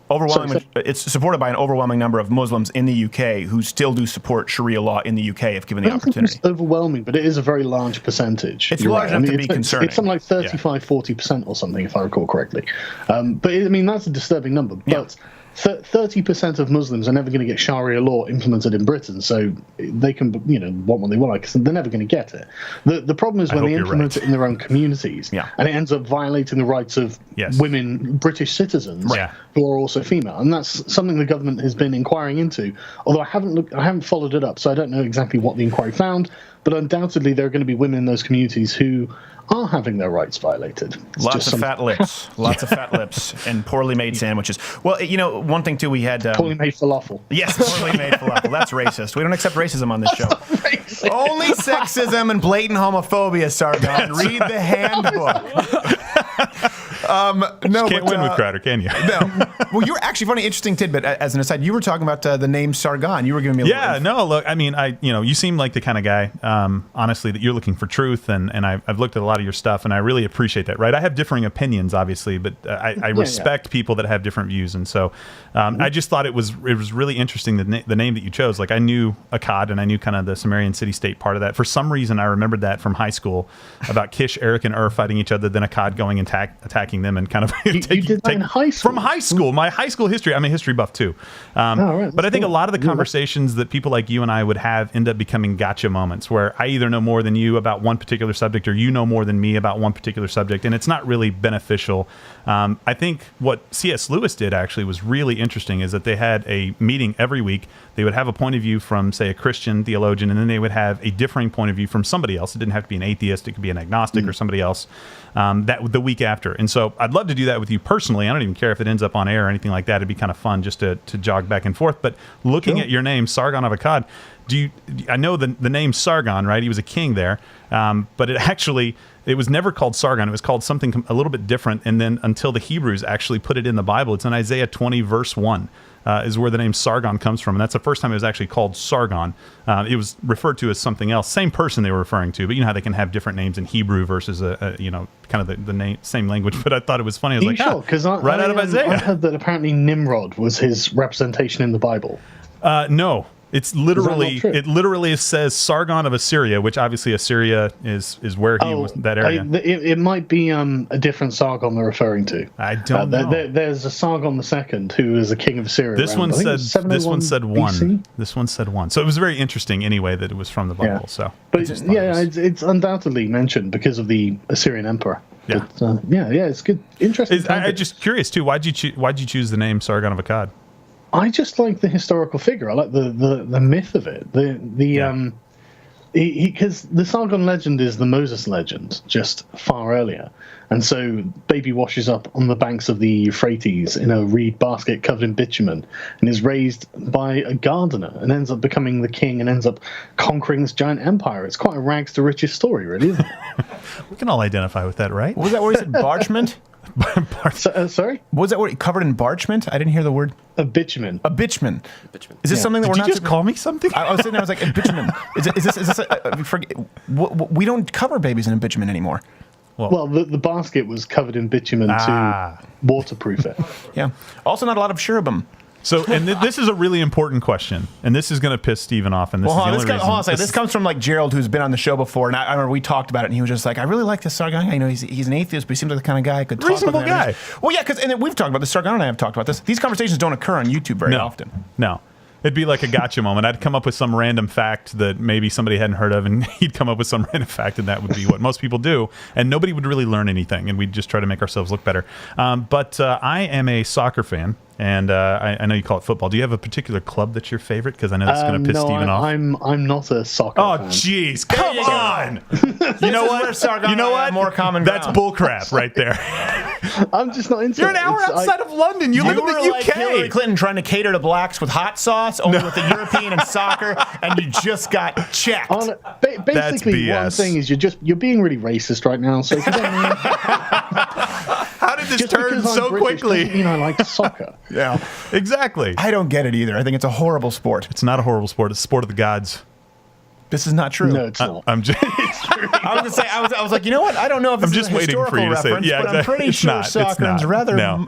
It's supported by an overwhelming number of Muslims in the UK who still do support Sharia law in the UK if given the opportunity. It's overwhelming, but it is a very large percentage. It's large enough to be concerning. It's something like 35-40% or something, if I recall correctly. But that's a disturbing number. But 30% of Muslims are never going to get Sharia law implemented in Britain, so they can, want what they want, because they're never going to get it. The problem is when they implement it in their own communities, and it ends up violating the rights of women, British citizens, who are also female, and that's something the government has been inquiring into. Although I haven't followed it up, so I don't know exactly what the inquiry found. But undoubtedly, there are going to be women in those communities who are having their rights violated. Lots of fat lips and poorly made sandwiches. Well, one thing too, we had poorly made falafel. Yes, poorly made falafel. That's racist. We don't accept racism on this show. Only sexism and blatant homophobia, Sargon. Read the handbook. No, can't win with Crowder, can you? No. Well, you're actually funny, interesting tidbit. As an aside, you were talking about the name Sargon. You were giving me a little look, I mean, you seem like the kind of guy, honestly, that you're looking for truth, and I've looked at a lot of your stuff, and I really appreciate that. Right, I have differing opinions, obviously, but I respect people that have different views, and so I just thought it was really interesting the name that you chose. Like, I knew Akkad, and I knew kind of the Sumerian city-state part of that. For some reason, I remembered that from high school about Kish, Eric, and Ur fighting each other, then Akkad going and attacking them, and kind of you did that in high school? From high school, my high school history. I'm a history buff too, but I think a lot of the conversations that people like you and I would have end up becoming gotcha moments, where I either know more than you about one particular subject, or you know more than me about one particular subject, and it's not really beneficial. I think what C.S. Lewis did actually was really interesting, is that they had a meeting every week. They would have a point of view from, say, a Christian theologian, and then they would have a differing point of view from somebody else. It didn't have to be an atheist. It could be an agnostic or somebody else that the week after. And so I'd love to do that with you personally. I don't even care if it ends up on air or anything like that. It'd be kind of fun just to jog back and forth. But looking at your name, Sargon of Akkad, I know the name Sargon, right? He was a king there, but it was never called Sargon. It was called something a little bit different, and then until the Hebrews actually put it in the Bible. It's in Isaiah 20, verse 1, is where the name Sargon comes from, and that's the first time it was actually called Sargon. It was referred to as something else, same person they were referring to, but you know how they can have different names in Hebrew versus kind of the same language. But I thought it was funny. I was like, sure? Because right out of Isaiah. I heard that apparently Nimrod was his representation in the Bible. No. It literally says Sargon of Assyria, which obviously Assyria is where he was, that area. It might be a different Sargon they're referring to. I don't know. There's a Sargon II who is a king of Assyria. This one said one. This one said one. So it was very interesting anyway that it was from the Bible. Yeah. So, but it's undoubtedly mentioned because of the Assyrian emperor. Yeah, but, it's good, interesting. I'm just curious too. Why'd you choose the name Sargon of Akkad? I just like the historical figure. I like the myth of it. Because the Sargon legend is the Moses legend, just far earlier. And so baby washes up on the banks of the Euphrates in a reed basket covered in bitumen and is raised by a gardener and ends up becoming the king and ends up conquering this giant empire. It's quite a rags to riches story, really, isn't it? We can all identify with that, right? Was that where he said parchment? Sorry? Was that word covered in parchment? I didn't hear the word. A bitumen. A bitumen. Is this something that Did you just call me something? I was sitting there, I was like, a bitumen. Is this we don't cover babies in a bitumen anymore. Well, the basket was covered in bitumen to waterproof it. Yeah. Also, not a lot of cherubim. So, and this is a really important question, and this is going to piss Steven off. And this comes from like Gerald, who's been on the show before, and I remember we talked about it, and he was just like, "I really like this Sargon guy. I know he's an atheist, but he seems like the kind of guy I could talk reasonable with guy." Well, yeah, because we've talked about this. Sargon and I have talked about this. These conversations don't occur on YouTube very often. No. It'd be like a gotcha moment. I'd come up with some random fact that maybe somebody hadn't heard of, and he'd come up with some random fact, and that would be what most people do, and nobody would really learn anything, and we'd just try to make ourselves look better. But I am a soccer fan. And I know you call it football. Do you have a particular club that's your favorite? Because I know that's going to piss Steven off. I'm not a soccer fan. Oh, jeez. Come on. You know what? More common ground. That's bullcrap right there. I'm just not into it. You're an hour outside of London. You live in the UK. Like Hillary Clinton trying to cater to blacks with hot sauce, only with the European and soccer, and you just got checked. Basically, what I'm saying is you're being really racist right now. So if you don't how did this turn so quickly? I like soccer. Yeah, exactly. I don't get it either. I think it's a horrible sport. It's not a horrible sport. It's a sport of the gods. This is not true. No, it's not. I'm just. I was gonna say. I was like, you know what? I don't know if this is a historical reference, yeah, but I'm pretty sure soccer's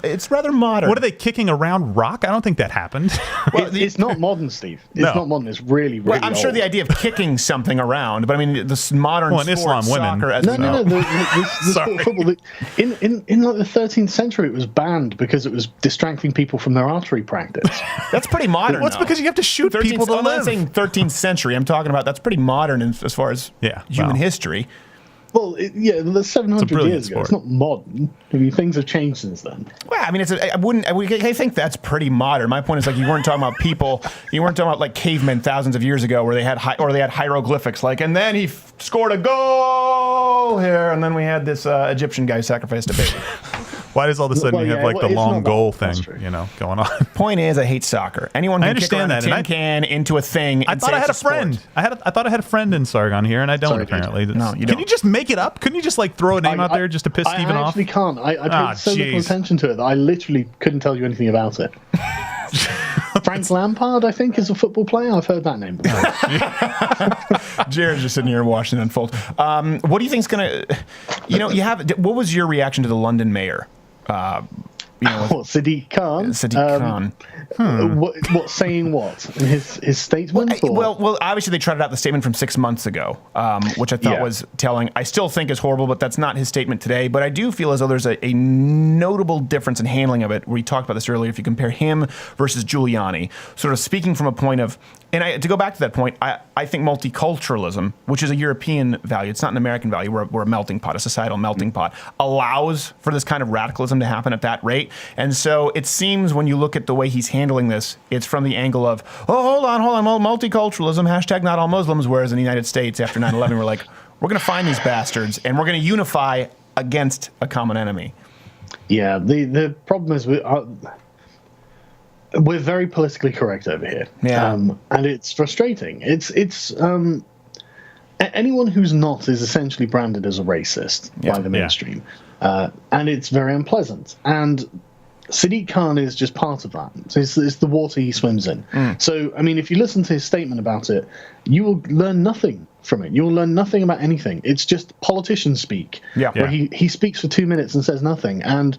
it's rather modern. What are they kicking around rock? I don't think that happened. Well, it's not modern, Steve. It's not modern. It's really, really I'm sure old. the idea of kicking something around, but I mean, this modern sport, Islam, soccer, women. as The sport of football. In like the 13th century, it was banned because it was distracting people from their archery practice. That's pretty modern. Well, it's because you have to shoot people to live. I'm not saying 13th century. I'm talking about that's pretty modern as far as human history. Well, that's 700 years ago. Sport. It's not modern. I mean, things have changed since then. Well, I mean, I think that's pretty modern. My point is, like, you weren't talking about people. You weren't talking about like cavemen thousands of years ago, where they had hieroglyphics, like, and then he scored a goal here, and then we had this Egyptian guy sacrificed a baby. Why does all of a sudden you have like the long goal thing, going on? Point is, I hate soccer. Anyone can kick around a tin can into a thing. I thought I had a friend. I thought I had a friend in Sargon here, and I don't apparently. No, you don't. Can you just make it up? Couldn't you just like throw a name out there just to piss Steven off? I actually can't. I paid so little attention to it that I literally couldn't tell you anything about it. Frank Lampard, I think, is a football player. I've heard that name before. Jared's just sitting here watching it unfold. What do you think's going to... what was your reaction to the London mayor? Sadiq Khan. Sadiq Khan. What saying what? In his statement? Well, obviously they trotted out the statement from 6 months ago, which I thought was telling. I still think is horrible, but that's not his statement today. But I do feel as though there's a notable difference in handling of it. We talked about this earlier. If you compare him versus Giuliani, sort of speaking from a point of, to go back to that point, I think multiculturalism, which is a European value, it's not an American value. We're a melting pot, a societal melting pot, allows for this kind of radicalism to happen at that rate. And so it seems when you look at the way he's handling this, it's from the angle of, hold on, multiculturalism, hashtag not all Muslims, whereas in the United States after 9/11, we're like, we're going to find these bastards and we're going to unify against a common enemy. Yeah, the problem is we're very politically correct over here. Yeah. And it's frustrating. It's anyone who's not is essentially branded as a racist by the mainstream. And it's very unpleasant. And Sadiq Khan is just part of that. It's the water he swims in. So, I mean, if you listen to his statement about it, you will learn nothing from it. You'll learn nothing about anything. It's just politicians speak. Where he speaks for 2 minutes and says nothing. And,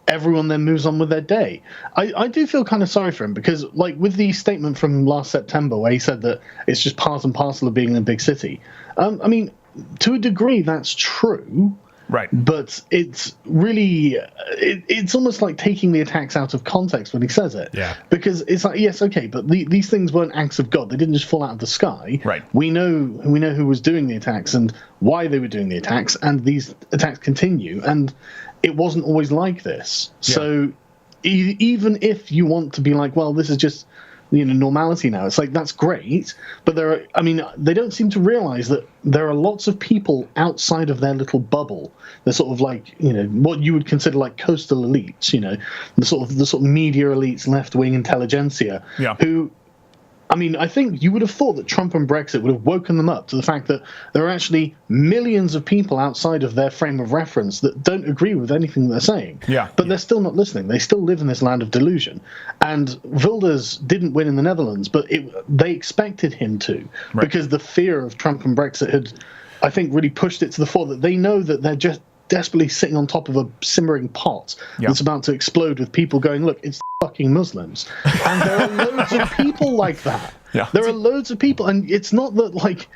everyone then moves on with their day. I do feel kind of sorry for him because, like, with the statement from last September where he said that it's just part and parcel of being in a big city, I mean, to a degree, that's true. Right. But it's really, it's almost like taking the attacks out of context when he says it. Yeah. Because it's like, yes, okay, but these things weren't acts of God. They didn't just fall out of the sky. Right. We know who was doing the attacks and why they were doing the attacks, and these attacks continue. And it wasn't always like this. Yeah. So even if you want to be like, well, this is just normality now, it's like, that's great, but they don't seem to realize that there are lots of people outside of their little bubble. They're sort of like, what you would consider like coastal elites, the sort of media elites, left-wing intelligentsia, who, I think you would have thought that Trump and Brexit would have woken them up to the fact that there are actually millions of people outside of their frame of reference that don't agree with anything they're saying. But they're still not listening. They still live in this land of delusion. And Wilders didn't win in the Netherlands, but they expected him to, because the fear of Trump and Brexit had, I think, really pushed it to the fore that they know that they're just desperately sitting on top of a simmering pot that's about to explode with people going, look, it's fucking Muslims. And there are loads of people like that. There are loads of people, and it's not that, like,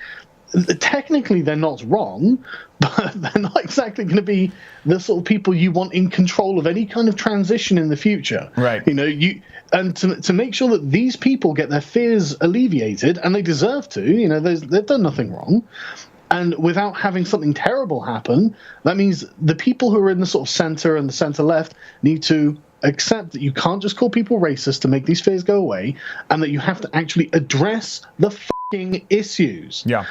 technically they're not wrong, but they're not exactly going to be the sort of people you want in control of any kind of transition in the future. Right. And to make sure that these people get their fears alleviated, and they deserve to, they've done nothing wrong. And without having something terrible happen, that means the people who are in the sort of center and the center left need to accept that you can't just call people racist to make these fears go away, and that you have to actually address the fucking issues. They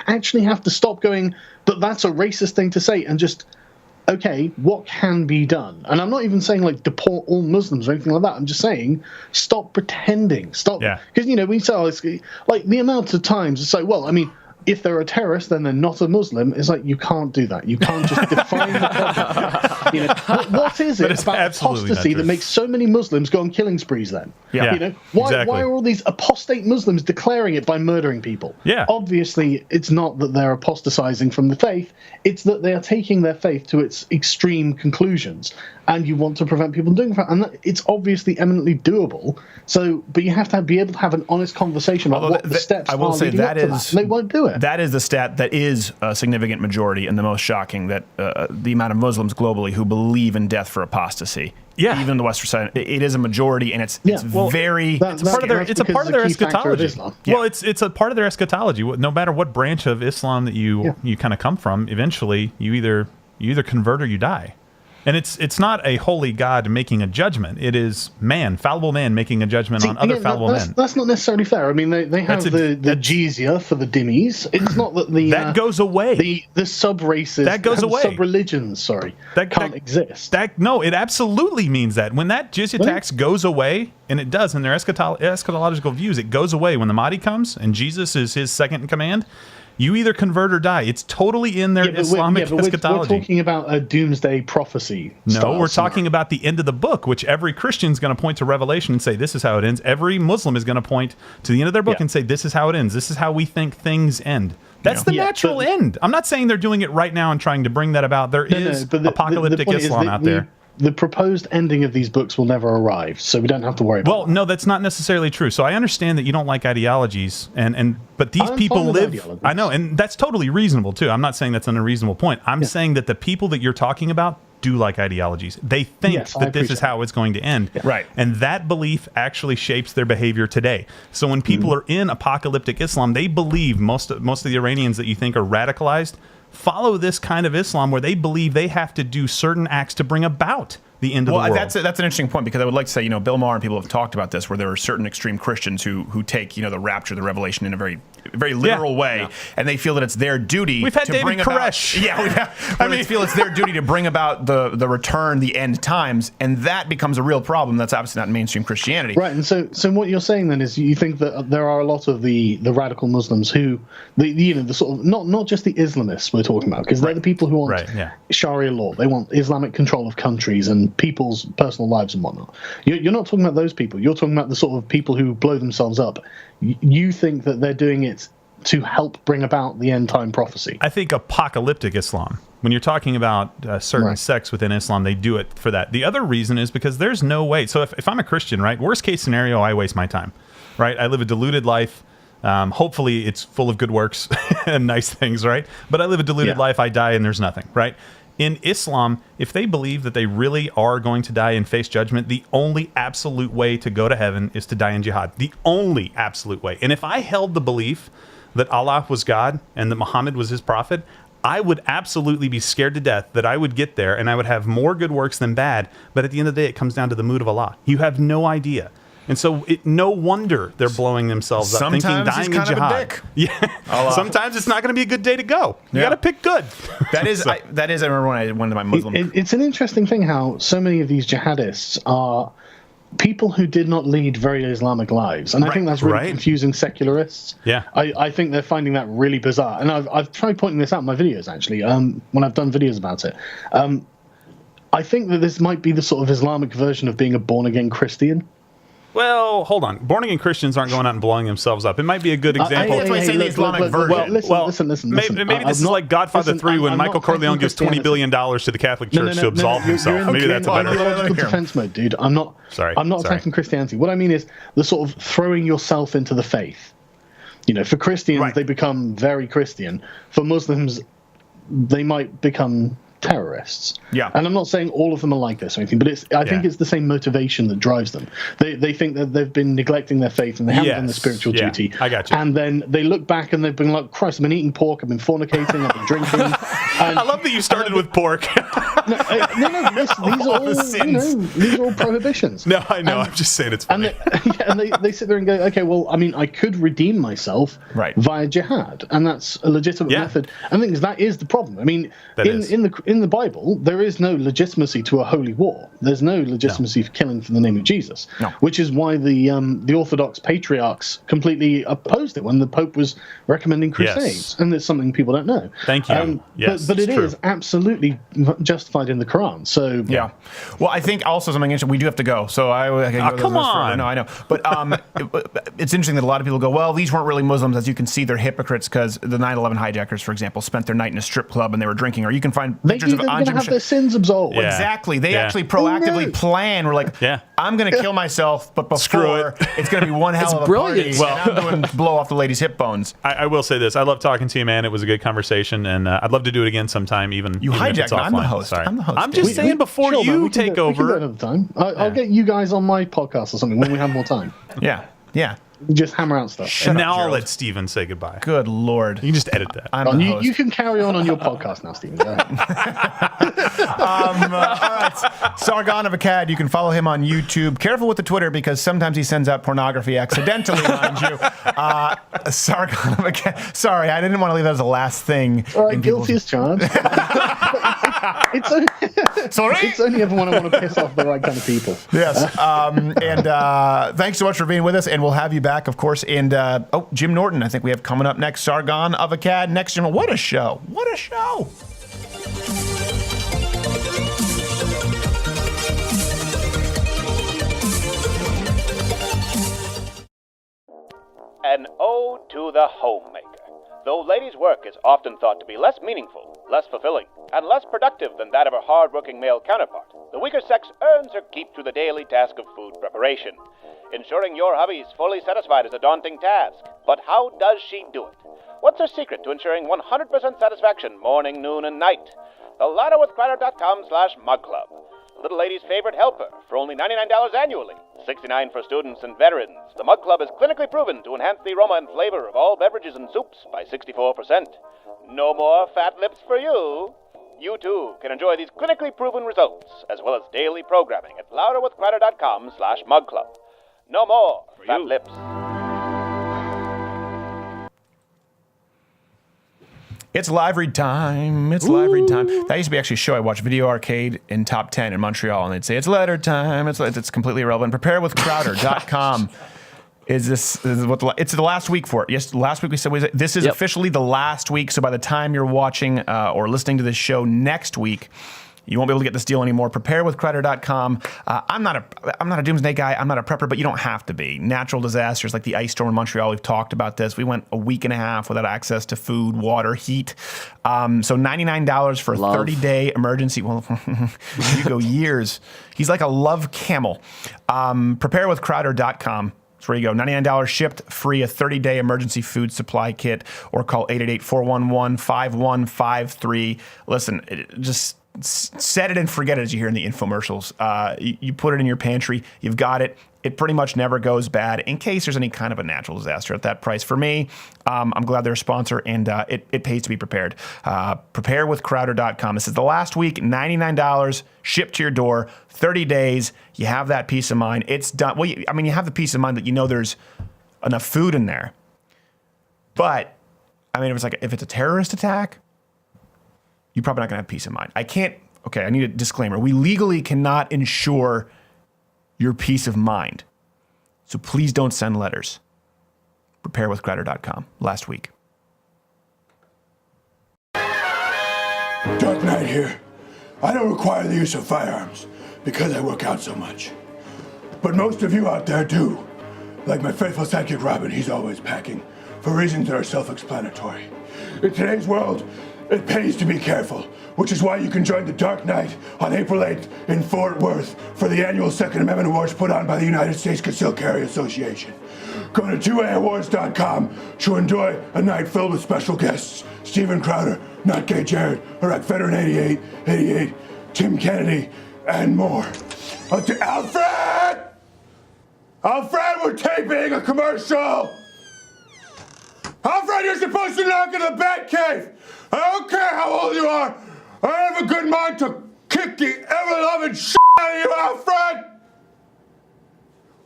actually have to stop going, but that's a racist thing to say, and just, okay, what can be done? And I'm not even saying like deport all Muslims or anything like that. I'm just saying stop pretending. Stop. Because, we say, it's like the amount of times it's like, well, if they're a terrorist, then they're not a Muslim. It's like, you can't do that. You can't just define the problem. What is it about apostasy that makes so many Muslims go on killing sprees then? Why are all these apostate Muslims declaring it by murdering people? Obviously, it's not that they're apostatizing from the faith. It's that they are taking their faith to its extreme conclusions. And you want to prevent people from doing that. And it's obviously eminently doable. So, but you have to be able to have an honest conversation about what the steps are leading up to that. And they won't do it. That is the stat that is a significant majority and the most shocking, that the amount of Muslims globally who believe in death for apostasy. Even in the Western side, it is a majority, and it's very. It's a part of their eschatology. Well, it's a part of their eschatology. No matter what branch of Islam that you kind of come from, eventually you either convert or you die. And it's not a holy God making a judgment. It is fallible man making a judgment on other fallible men. That's not necessarily fair. I mean, they have the jizya for the dhimmis. It's not that that goes away. The sub races that goes away. Sub religions, that can't exist. No, it absolutely means that when that jizya tax goes away, and it does in their eschatological views, it goes away when the Mahdi comes and Jesus is his second in command. You either convert or die. It's totally in their Islamic eschatology. We're talking about a doomsday prophecy. No, we're talking about the end of the book, which every Christian is going to point to Revelation and say, this is how it ends. Every Muslim is going to point to the end of their book and say, this is how it ends. This is how we think things end. That's the natural end. I'm not saying they're doing it right now and trying to bring that about. There is apocalyptic Islam out there. The proposed ending of these books will never arrive, so we don't have to worry about that. No, that's not necessarily true. So I understand that you don't like ideologies, but these people live. I know, and that's totally reasonable too. I'm not saying that's an unreasonable point. I'm saying that the people that you're talking about do like ideologies. They think that this is how it's going to end. Yeah. Right. And that belief actually shapes their behavior today. So when people are in apocalyptic Islam, they believe most of the Iranians that you think are radicalized follow this kind of Islam where they believe they have to do certain acts to bring about the end of the world. That's an interesting point, because I would like to say, Bill Maher and people have talked about this, where there are certain extreme Christians who take, the rapture, the revelation in a very, very literal way, and they feel that it's their duty to David bring Koresh. About... they feel it's their duty to bring about the return, the end times, and that becomes a real problem. That's obviously not mainstream Christianity. Right, and so what you're saying then is you think that there are a lot of the radical Muslims who, the sort of, not just the Islamists we're talking about, because they're the people who want Sharia law. They want Islamic control of countries and people's personal lives and whatnot. You're not talking about those people. You're talking about the sort of people who blow themselves up. You think that they're doing it to help bring about the end time prophecy. I think apocalyptic Islam, when you're talking about certain sects within Islam, they do it for that. The other reason is because there's no way. So if I'm a Christian, right, worst case scenario, I waste my time, right? I live a deluded life. Hopefully it's full of good works and nice things, right? But I live a deluded life. I die and there's nothing, right? In Islam, if they believe that they really are going to die and face judgment, the only absolute way to go to heaven is to die in jihad. The only absolute way. And if I held the belief that Allah was God and that Muhammad was his prophet, I would absolutely be scared to death that I would get there and I would have more good works than bad. But at the end of the day, it comes down to the mood of Allah. You have no idea. And so no wonder they're blowing themselves up, thinking dying in jihad. Of a dick. Yeah. Sometimes it's not going to be a good day to go. You got to pick good. That is, I remember when I went to my Muslim. It's an interesting thing how so many of these jihadists are people who did not lead very Islamic lives, and I think that's really confusing secularists. Yeah, I think they're finding that really bizarre, and I've tried pointing this out in my videos actually. When I've done videos about it, I think that this might be the sort of Islamic version of being a born again Christian. Well, hold on. Born-again Christians aren't going out and blowing themselves up. It might be a good example. That's why I say the Islamic version. Listen. Maybe this is like Godfather 3 when Michael Corleone gives $20 billion to the Catholic Church to absolve himself. Maybe that's a better logical defense mode, dude. I'm not attacking Christianity. What I mean is the sort of throwing yourself into the faith. For Christians, they become very Christian. For Muslims, they might become terrorists. Yeah. And I'm not saying all of them are like this or anything, but I think it's the same motivation that drives them. They think that they've been neglecting their faith and they haven't done the spiritual duty. I got you. And then they look back and they've been like, Christ, I've been eating pork, I've been fornicating, I've been drinking. I love that you started with pork. These are all prohibitions. No, I know. I'm just saying it's funny. And they sit there and go, okay, well, I mean, I could redeem myself via jihad, and that's a legitimate method. I think that is the problem. I mean, in the Bible, there is no legitimacy to a holy war. There's no legitimacy for killing for the name of Jesus, which is why the Orthodox patriarchs completely opposed it when the Pope was recommending crusades. And it's something people don't know. Thank you. But it is absolutely justified in the Quran. So well, I think also something interesting. We do have to go. So come on. I know. But it's interesting that a lot of people go, well, these weren't really Muslims. As you can see, they're hypocrites because the 9/11 hijackers, for example, spent their night in a strip club and they were drinking. Or you can find pictures of going to have their sins absolved. Well, exactly. They actually proactively plan. We're like, I'm going to kill myself, but before it's going to be one hell of a party. Well, and I'm going to blow off the lady's hip bones. I will say this. I love talking to you, man. It was a good conversation, and I'd love to do it again sometime, even if it's offline. I'm the host. Sorry. I'm the host. I'm just saying before you take over. We can do it another time. I'll get you guys on my podcast or something when we have more time. Yeah. just hammer out stuff. And now I'll let Steven say goodbye. Good Lord. You can just edit that. You can carry on your podcast now, Steven. Go ahead. All right. Sargon of Akkad, you can follow him on YouTube. Careful with the Twitter because sometimes he sends out pornography accidentally, mind you. Sargon of Akkad. Sorry, I didn't want to leave that as the last thing. All right, guilty as charged. It's only ever when I want to piss off the right kind of people. Yes. And thanks so much for being with us, and we'll have you back, of course. And Jim Norton, I think we have coming up next. Sargon of Akkad next. Jim, what a show! What a show! An ode to the homemaker. Though ladies' work is often thought to be less meaningful, less fulfilling, and less productive than that of her hard-working male counterpart, the weaker sex earns her keep to the daily task of food preparation. Ensuring your hubby is fully satisfied is a daunting task, but how does she do it? What's her secret to ensuring 100% satisfaction morning, noon, and night? theladderwithcrowder.com/mug club. Little lady's favorite helper for only $99 annually, $69 for students and veterans. The Mug Club is clinically proven to enhance the aroma and flavor of all beverages and soups by 64%. No more fat lips for you. You too can enjoy these clinically proven results, as well as daily programming at louderwithcrowder.com/mug club. No more fat lips. It's live read time. It's live read time. That used to be actually a show I watched, Video Arcade in Top 10 in Montreal, and they'd say, it's letter time. It's completely irrelevant. Preparewithcrowder.com. It's the last week for it. Yes, last week we said this is officially the last week. So by the time you're watching or listening to this show next week, you won't be able to get this deal anymore. Preparewithcrowder.com. I'm not a doomsday guy. I'm not a prepper, but you don't have to be. Natural disasters like the ice storm in Montreal, we've talked about this. We went a week and a half without access to food, water, heat. So $99 for a 30-day emergency. Well, you go years. He's like a love camel. Preparewithcrowder.com. That's where you go. $99 shipped, free, a 30-day emergency food supply kit, or call 888-411-5153. Listen, just set it and forget it, as you hear in the infomercials. You put it in your pantry. You've got it. It pretty much never goes bad in case there's any kind of a natural disaster at that price. For me, I'm glad they're a sponsor, and it pays to be prepared. Preparewithcrowder.com. This is the last week, $99, shipped to your door, 30 days. You have that peace of mind. It's done. Well, you have the peace of mind that you know there's enough food in there. But, if it's a terrorist attack, you're probably not going to have peace of mind. I need a disclaimer. We legally cannot ensure your peace of mind. So please don't send letters. Preparewithcrowder.com. Last week. Dark Knight here. I don't require the use of firearms because I work out so much. But most of you out there do. Like my faithful sidekick Robin, he's always packing for reasons that are self-explanatory. In today's world, it pays to be careful, which is why you can join the Dark Knight on April 8th in Fort Worth for the annual Second Amendment Awards put on by the United States Concealed Carry Association. Go to 2AAwards.com to enjoy a night filled with special guests: Steven Crowder, Not Gay Jared, Iraq Veteran 88, Tim Kennedy, and more. Alfred! Alfred, we're taping a commercial! Alfred, you're supposed to knock in the Batcave! I don't care how old you are. I have a good mind to kick the ever-loving shit out of you, Alfred.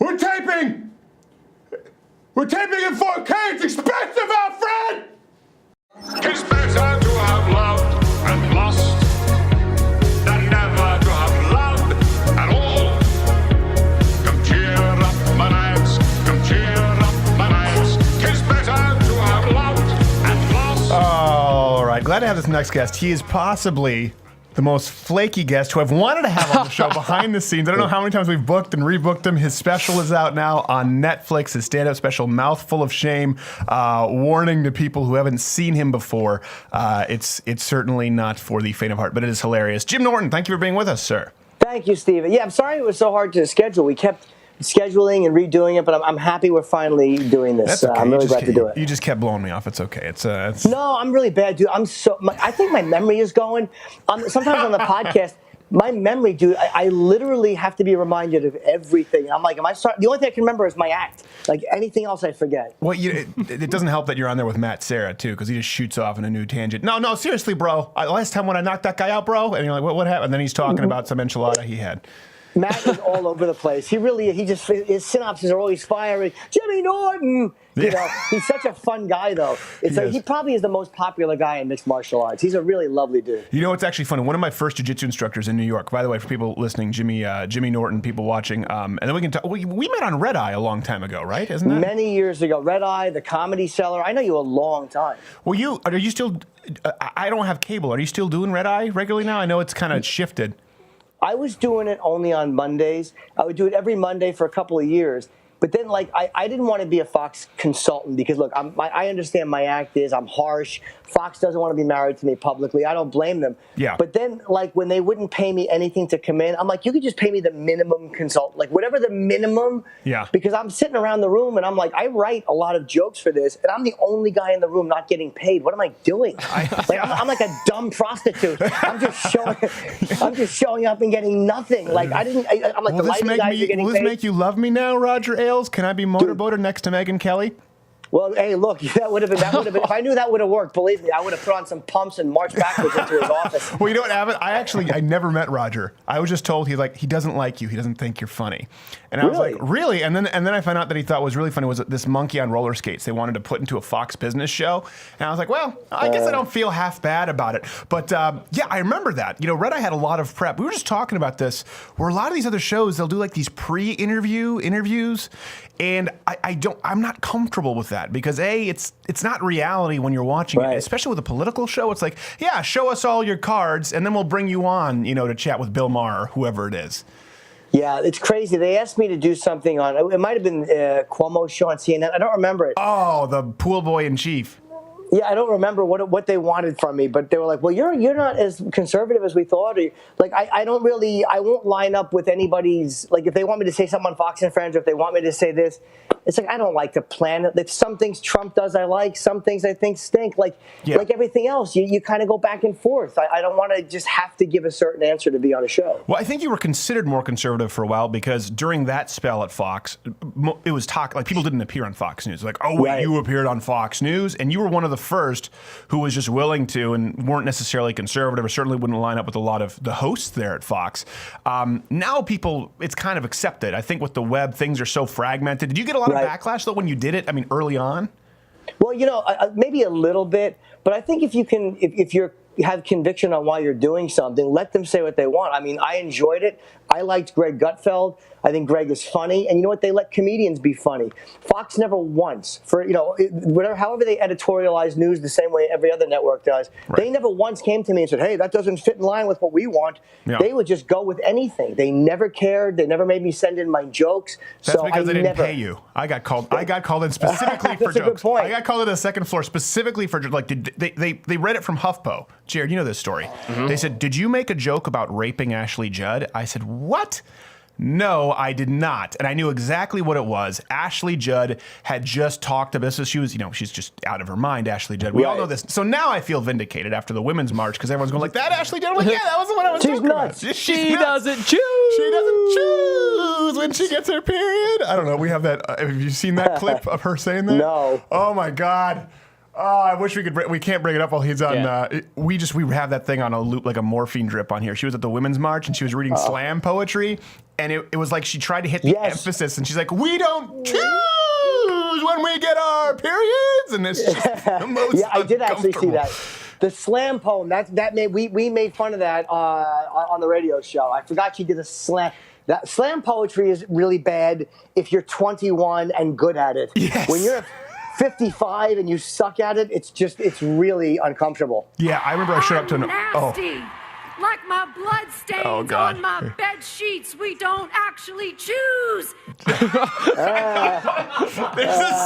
We're taping in 4K. It's expensive, Alfred. It's better to have loved and lost than never to have loved at all. Come cheer up my nights. Come cheer up my nights. It's better to have loved and lost. All right, glad to have this next guest. He is possibly the most flaky guest who I've wanted to have on the show behind the scenes. I don't know how many times we've booked and rebooked him. His special is out now on Netflix, his stand-up special, Mouthful of Shame, warning to people who haven't seen him before. It's certainly not for the faint of heart, but it is hilarious. Jim Norton, thank you for being with us, sir. Thank you, Steven. Yeah, I'm sorry it was so hard to schedule. We kept scheduling and redoing it, but I'm happy we're finally doing this. That's okay. I'm really glad to do it. You just kept blowing me off. It's okay. It's No, I'm really bad, dude. I think my memory is going. Sometimes on the podcast, my memory, dude, I literally have to be reminded of everything. I'm like, the only thing I can remember is my act. Like anything else, I forget. Well, it doesn't help that you're on there with Matt Serra too, because he just shoots off in a new tangent. No, seriously, bro. Last time when I knocked that guy out, bro, and you're like, what happened? And then he's talking about some enchilada he had. Matt is all over the place. His synopses are always fiery. Jimmy Norton. You know, he's such a fun guy, though. He probably is the most popular guy in mixed martial arts. He's a really lovely dude. You know what's actually funny? One of my first jiu-jitsu instructors in New York, by the way, for people listening, Jimmy Norton, people watching, and then we can talk. We met on Red Eye a long time ago, right? Isn't that many years ago? Red Eye, the Comedy Cellar. I know you a long time. Well, are you still? I don't have cable. Are you still doing Red Eye regularly now? I know it's kind of shifted. I was doing it only on Mondays. I would do it every Monday for a couple of years. But then, like, I didn't want to be a Fox consultant because, look, I understand my act is I'm harsh. Fox doesn't want to be married to me publicly. I don't blame them. Yeah. But then, like, when they wouldn't pay me anything to come in, I'm like, you could just pay me the minimum consult, like whatever the minimum. Yeah. Because I'm sitting around the room and I'm like, I write a lot of jokes for this, and I'm the only guy in the room not getting paid. What am I doing? I'm like a dumb prostitute. I'm just showing up and getting nothing. Like I'm like, will the lighting guys are getting paid. Will this make you love me now, Roger Ailes? Can I be motorboater next to Megyn Kelly? Well, hey, look, that would have been. If I knew that would have worked, believe me, I would have put on some pumps and marched backwards into his office. Well, you know what happened? I never met Roger. I was just told he doesn't like you. He doesn't think you're funny. And I was like, really? And then I found out that he thought was really funny was this monkey on roller skates they wanted to put into a Fox Business show. And I was like, well, I guess I don't feel half bad about it. But yeah, I remember that. You know, Red Eye had a lot of prep. We were just talking about this, where a lot of these other shows, they'll do like these interviews. And I'm not comfortable with that because it's not reality when you're watching it, especially with a political show. It's like, yeah, show us all your cards and then we'll bring you on, to chat with Bill Maher or whoever it is. Yeah, it's crazy. They asked me to do something on, it might have been Cuomo's show on CNN. I don't remember it. Oh, the pool boy in chief. Yeah, I don't remember what they wanted from me, but they were like, well, you're not as conservative as we thought. Or, like, I won't line up with anybody's, like, if they want me to say something on Fox and Friends, or if they want me to say this, it's like, I don't like to plan it. Like, some things Trump does I like, some things I think stink. Like everything else, you kind of go back and forth. I don't want to just have to give a certain answer to be on a show. Well, I think you were considered more conservative for a while because during that spell at Fox, it was like people didn't appear on Fox News. Like, oh, wait, you appeared on Fox News, and you were one of the first who was just willing to and weren't necessarily conservative or certainly wouldn't line up with a lot of the hosts there at Fox. Now people, it's kind of accepted. I think with the web, things are so fragmented. Did you get a lot of backlash though when you did it? I mean, early on? Well, maybe a little bit, but I think if you have conviction on why you're doing something, let them say what they want. I mean, I enjoyed it. I liked Greg Gutfeld. I think Greg is funny, and you know what? They let comedians be funny. Fox never once, however they editorialize news the same way every other network does, they never once came to me and said, hey, that doesn't fit in line with what we want. Yeah. They would just go with anything. They never cared. They never made me send in my jokes. That's because they didn't pay you. I got called in specifically for jokes. A good point. I got called in the second floor specifically for like they read it from HuffPo. Jared, you know this story. Mm-hmm. They said, did you make a joke about raping Ashley Judd? I said, what? No, I did not. And I knew exactly what it was. Ashley Judd had just talked about this. She was, she's just out of her mind, Ashley Judd. We all know this. So now I feel vindicated after the Women's March because everyone's going like, that Ashley Judd? I'm like, yeah, that was the one I was talking about. She doesn't choose. She doesn't choose when she gets her period. I don't know. We have that. Have you seen that clip of her saying that? No. Oh, my God. Oh, I wish we could. We can't bring it up while he's on. Yeah. We have that thing on a loop, like a morphine drip on here. She was at the Women's March and she was reading slam poetry, and it was like she tried to hit the emphasis, and she's like, "We don't choose when we get our periods," and it's just the most. Yeah, I did actually see that. The slam poem we made fun of that on the radio show. I forgot she did a slam. That slam poetry is really bad if you're 21 and good at it. Yes. When you're 55 and you suck at it, it's really uncomfortable. Yeah, I remember I showed up to nasty. Like my blood stains on my bed sheets, we don't actually choose. This is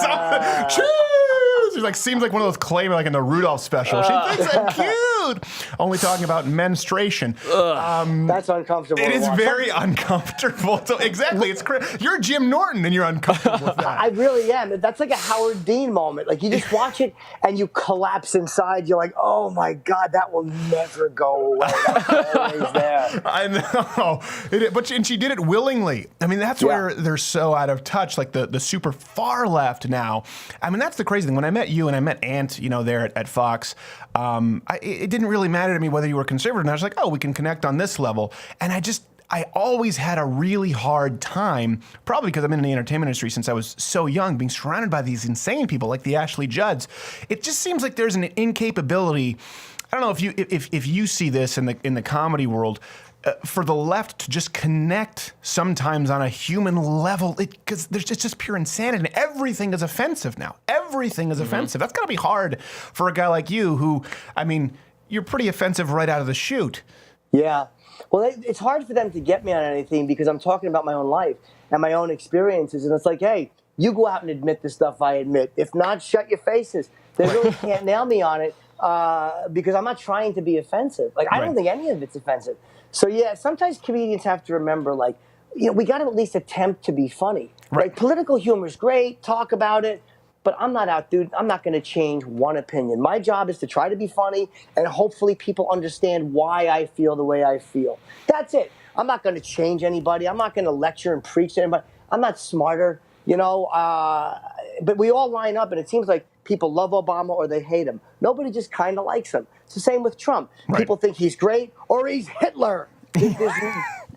something. Choose. She's like, seems like one of those claim like in the Rudolph special. She thinks I'm cute. food, only talking about menstruation. That's uncomfortable. It is very uncomfortable. So exactly, you're Jim Norton and you're uncomfortable with that. I really am. That's like a Howard Dean moment. Like you just watch it and you collapse inside. You're like, oh my God, that will never go away. That's always there. I know. And she did it willingly. I mean, that's where they're so out of touch, like the super far left now. I mean, that's the crazy thing. When I met you and I met Ant, there at Fox, it didn't really matter to me whether you were conservative. And I was like, oh, we can connect on this level. And I always had a really hard time, probably because I'm in the entertainment industry since I was so young, being surrounded by these insane people like the Ashley Judds. It just seems like there's an incapability. I don't know if you see this in the comedy world, for the left to just connect sometimes on a human level, because there's just pure insanity. And everything is offensive now. Everything is offensive. That's got to be hard for a guy like you who, I mean, you're pretty offensive right out of the chute. Yeah. Well, it's hard for them to get me on anything because I'm talking about my own life and my own experiences. And it's like, hey, you go out and admit the stuff I admit. If not, shut your faces. They really can't nail me on it because I'm not trying to be offensive. Like, I don't think any of it's offensive. So, yeah, sometimes comedians have to remember, like, we got to at least attempt to be funny. Right. Like, political humor is great. Talk about it. But I'm not out, dude. I'm not going to change one opinion. My job is to try to be funny, and hopefully people understand why I feel the way I feel. That's it. I'm not going to change anybody. I'm not going to lecture and preach to anybody. I'm not smarter, but we all line up, and it seems like people love Obama or they hate him. Nobody just kind of likes him. It's the same with Trump. Right. People think he's great or he's Hitler.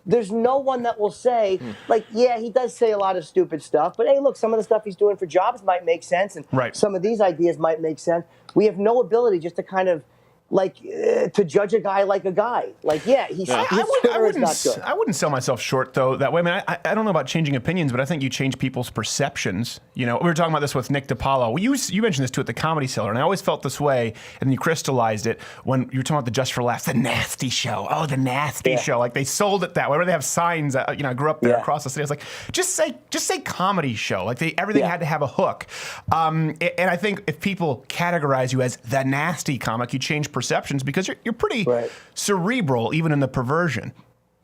There's no one that will say, like, yeah, he does say a lot of stupid stuff, but hey, look, some of the stuff he's doing for jobs might make sense, and some of these ideas might make sense. We have no ability just to kind of, like, to judge a guy like a guy. Like, yeah, his Twitter is not good. I wouldn't sell myself short, though, that way. I mean, I don't know about changing opinions, but I think you change people's perceptions. We were talking about this with Nick DiPaolo. You mentioned this, too, at the Comedy Cellar, and I always felt this way, and you crystallized it when you were talking about the Just for Laughs, the nasty show. Oh, the nasty show. Like, they sold it that way. Whenever they have signs, I grew up there across the city. I was like, just say comedy show. Like, everything had to have a hook. And I think if people categorize you as the nasty comic, you change perceptions because you're pretty cerebral, even in the perversion.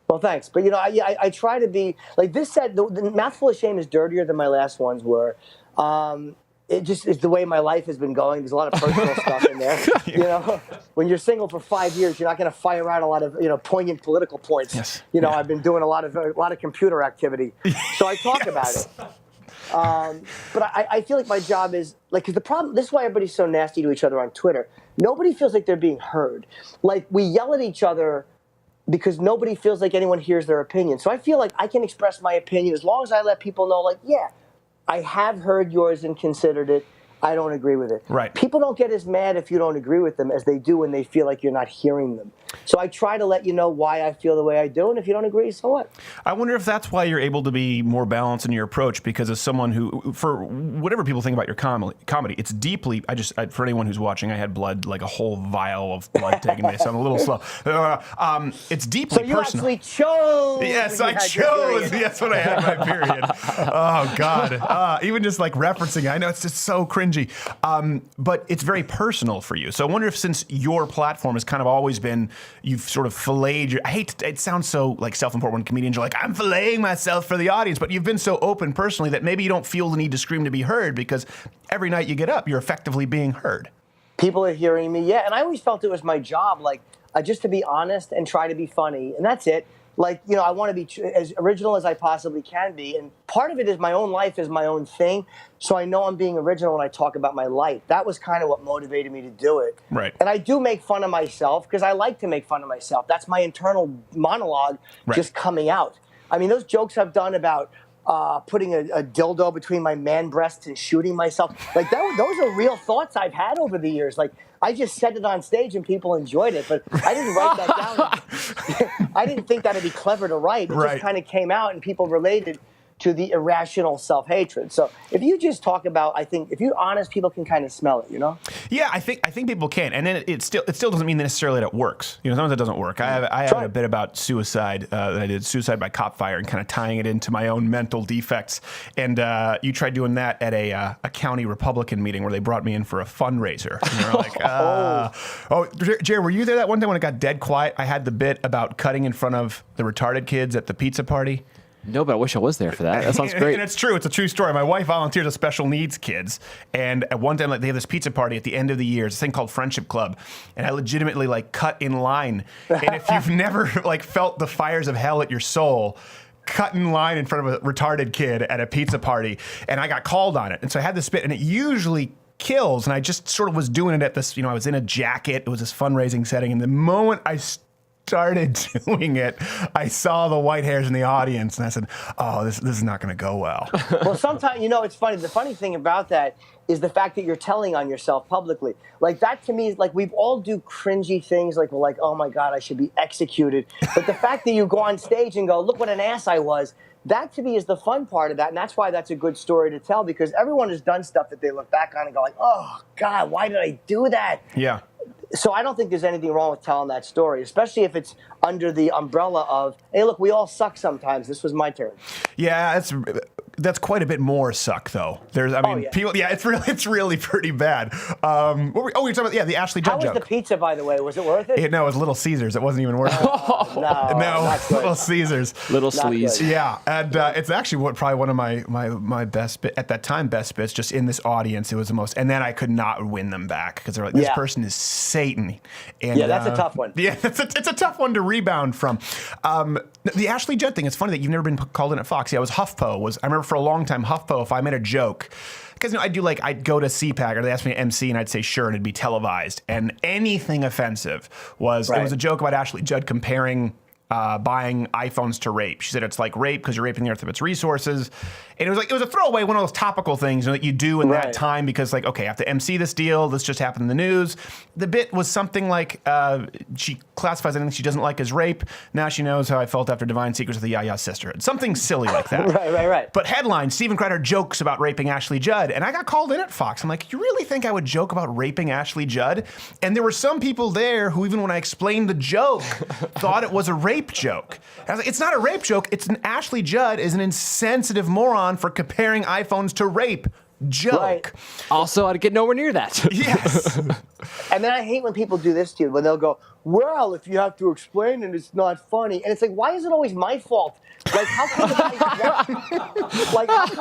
Well, thanks. But, I try to be, like this said, the Mouthful of Shame is dirtier than my last ones were. It just is the way my life has been going. There's a lot of personal stuff in there. When you're single for 5 years, you're not going to fire out a lot of, poignant political points. Yes. I've been doing a lot of computer activity. So I talk about it. But I feel like my job is, like, because the problem, this is why everybody's so nasty to each other on Twitter. Nobody feels like they're being heard. Like, we yell at each other because nobody feels like anyone hears their opinion. So I feel like I can express my opinion as long as I let people know, like, yeah, I have heard yours and considered it. I don't agree with it. Right. People don't get as mad if you don't agree with them as they do when they feel like you're not hearing them. So I try to let you know why I feel the way I do, and if you don't agree, so what? I wonder if that's why you're able to be more balanced in your approach, because as someone who, for whatever people think about your comedy, it's deeply, for anyone who's watching, I had blood, like a whole vial of blood taken me, so I'm a little slow. It's deeply personal. So you actually chose. Yes, I chose. That's when I had my period. Oh, God. Even just like referencing it, I know it's just so cringy. But it's very personal for you. So I wonder if, since your platform has kind of always been, you've sort of filleted it sounds so like self-important when comedians are like, I'm filleting myself for the audience, but you've been so open personally that maybe you don't feel the need to scream to be heard, because every night you get up, you're effectively being heard. People are hearing me, and I always felt it was my job, like, just to be honest and try to be funny, and that's it. Like, I want to be as original as I possibly can be. And part of it is my own life is my own thing. So I know I'm being original when I talk about my life. That was kind of what motivated me to do it. Right. And I do make fun of myself because I like to make fun of myself. That's my internal monologue just coming out. I mean, those jokes I've done about putting a dildo between my man breasts and shooting myself, like those are real thoughts I've had over the years. Like, I just said it on stage and people enjoyed it, but I didn't write that down. I didn't think that'd be clever to write. It just kind of came out and people related. to the irrational self-hatred. So if you just talk about, I think if you're honest, people can kind of smell it, you know? Yeah, I think people can, and then it still doesn't mean necessarily that it works. You know, sometimes it doesn't work. I have a bit about suicide that I did, suicide by cop fire, and kind of tying it into my own mental defects. And you tried doing that at a county Republican meeting where they brought me in for a fundraiser. And they were like, Jerry, were you there that one time when it got dead quiet? I had the bit about cutting in front of the retarded kids at the pizza party. No, but I wish I was there for that. That sounds great. And it's true. It's a true story. My wife volunteers with special needs kids. And at one time, they have this pizza party at the end of the year. It's a thing called Friendship Club. And I legitimately, cut in line. And if you've never, felt the fires of hell at your soul, cut in line in front of a retarded kid at a pizza party. And I got called on it. And so I had this bit, and it usually kills. And I just sort of was doing it at this, I was in a jacket. It was this fundraising setting. And the moment I started doing it, I saw the white hairs in the audience, and I said, "Oh, this is not going to go well." Well, sometimes, it's funny. The funny thing about that is the fact that you're telling on yourself publicly. Like, that to me is like, we all do cringy things, like we're like, "Oh my God, I should be executed." But the fact that you go on stage and go, "Look what an ass I was," that to me is the fun part of that, and that's why that's a good story to tell, because everyone has done stuff that they look back on and go like, "Oh God, why did I do that?" Yeah. So I don't think there's anything wrong with telling that story, especially if it's under the umbrella of, "Hey, look, we all suck sometimes. This was my turn." Yeah, that's quite a bit more suck, though. People. Yeah, it's really pretty bad. We were talking about the Ashley Judd joke. How was the pizza, by the way? Was it worth it? No, it was Little Caesars. It wasn't even worth it. No, Little Caesars. Little sleaze. Yeah, and it's actually probably one of my best at that time best bits. Just in this audience, it was the most. And then I could not win them back because they're like, "This person is Satan." And, that's a tough one. Yeah, it's a tough one to rebound from. The Ashley Judd thing. It's funny that you've never been called in at Fox. Yeah, I remember for a long time, HuffPo, if I made a joke, because I'd go to CPAC or they asked me to MC and I'd say sure, and it'd be televised, and anything offensive was it was a joke about Ashley Judd comparing buying iPhones to rape. She said it's like rape because you're raping the earth of its resources. And it was a throwaway, one of those topical things that you do in that time because, okay, I have to MC this deal. This just happened in the news. The bit was something like she classifies anything she doesn't like as rape. Now she knows how I felt after Divine Secrets of the Yaya Sisterhood. Something silly like that. Right. But headline, Steven Crowder jokes about raping Ashley Judd. And I got called in at Fox. I'm like, you really think I would joke about raping Ashley Judd? And there were some people there who, even when I explained the joke, thought it was a rape joke. And I was like, it's not a rape joke. It's an Ashley Judd is an insensitive moron for comparing iPhones to rape joke. Right. Also, I'd get nowhere near that. Yes. And then I hate when people do this to you, when they'll go, "Well, if you have to explain it, it's not funny." And it's like, why is it always my fault? Like, how come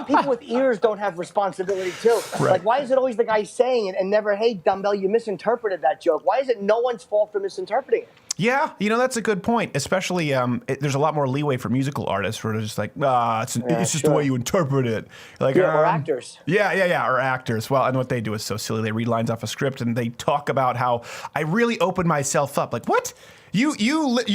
people with ears don't have responsibility too? Right. Like, why is it always the guy saying it and never, "Hey, dumbbell, you misinterpreted that joke"? Why is it no one's fault for misinterpreting it? Yeah, that's a good point. Especially, there's a lot more leeway for musical artists where they're just like, it's just the way you interpret it. Like, or actors. Yeah, or actors. Well, and what they do is so silly. They read lines off a script and they talk about how I really opened myself up. Like, what? You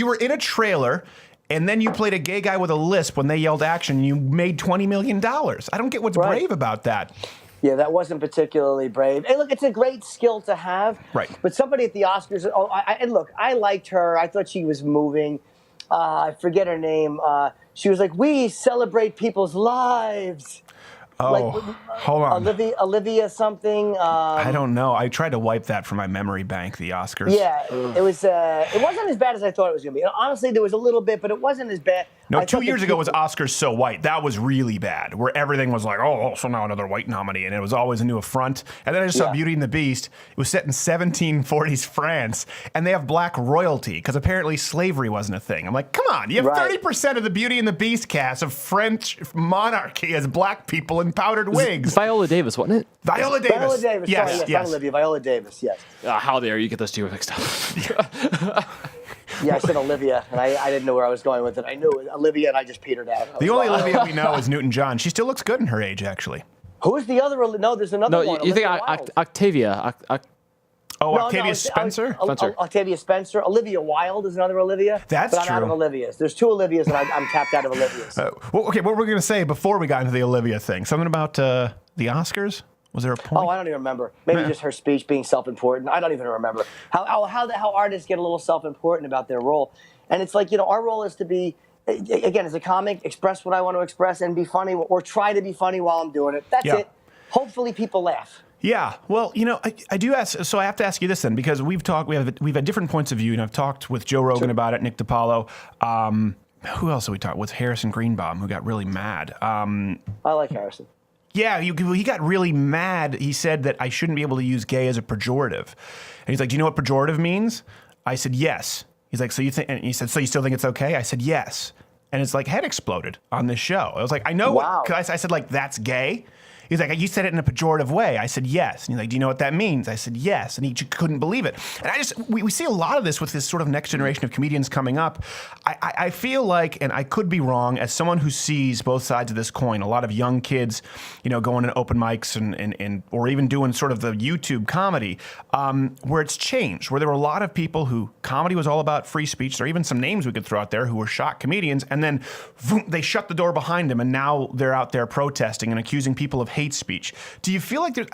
were in a trailer and then you played a gay guy with a lisp when they yelled action and you made $20 million. I don't get what's brave about that. Yeah, that wasn't particularly brave. Hey, look, it's a great skill to have. Right. But somebody at the Oscars, I liked her. I thought she was moving. I forget her name. She was like, "We celebrate people's lives." Oh, hold on. Olivia something. I don't know. I tried to wipe that from my memory bank, the Oscars. Yeah, it was. It wasn't as bad as I thought it was going to be. Honestly, there was a little bit, but it wasn't as bad. No, 2 years ago was Oscars So White. That was really bad, where everything was like, oh, so now another white nominee, and it was always a new affront. And then I just saw Beauty and the Beast. It was set in 1740s France, and they have black royalty, because apparently slavery wasn't a thing. I'm like, come on, you have 30% of the Beauty and the Beast cast of French monarchy as black people in powdered wigs. Viola Davis, wasn't it? Viola Davis. Yes. Not Olivia. Viola Davis, yes. How dare you get those two mixed up? Yeah, I said Olivia, and I didn't know where I was going with it. I knew it was Olivia, and I just petered out. The only Olivia we know is Newton-John. She still looks good in her age, actually. Who's the other? No, there's another one. No, you think Octavia. Octavia Spencer? Octavia Spencer. Olivia Wilde is another Olivia. That's true. But I'm out of Olivias. There's two Olivias, and I'm tapped out of Olivias. Okay, what were we going to say before we got into the Olivia thing? Something about the Oscars? Was there a point? Oh, I don't even remember. Maybe just her speech being self-important. I don't even remember. How artists get a little self-important about their role. And it's like, our role is to be again, as a comic, express what I want to express and be funny, or try to be funny while I'm doing it. That's it. Hopefully people laugh. Yeah, well, I do ask. So I have to ask you this then, because we've had different points of view, and I've talked with Joe Rogan about it, Nick DiPaolo. Who else have we talked with? Harrison Greenbaum, who got really mad. I like Harrison. Yeah, he got really mad. He said that I shouldn't be able to use gay as a pejorative, and he's like, "Do you know what pejorative means?" I said, "Yes." He's like, "So you think?" And he said, "So you still think it's okay?" I said, "Yes." And it's like head exploded on this show. I was like, "I know what." Cause I said, like, "That's gay." He's like, "You said it in a pejorative way." I said, "Yes." And he's like, "Do you know what that means?" I said, "Yes." And he couldn't believe it. And we see a lot of this with this sort of next generation of comedians coming up. I feel like, and I could be wrong, as someone who sees both sides of this coin, a lot of young kids, going to open mics and or even doing sort of the YouTube comedy, where it's changed, where there were a lot of people who comedy was all about free speech. There are even some names we could throw out there who were shock comedians, and then they shut the door behind them, and now they're out there protesting and accusing people of hate speech. Do you feel like there's,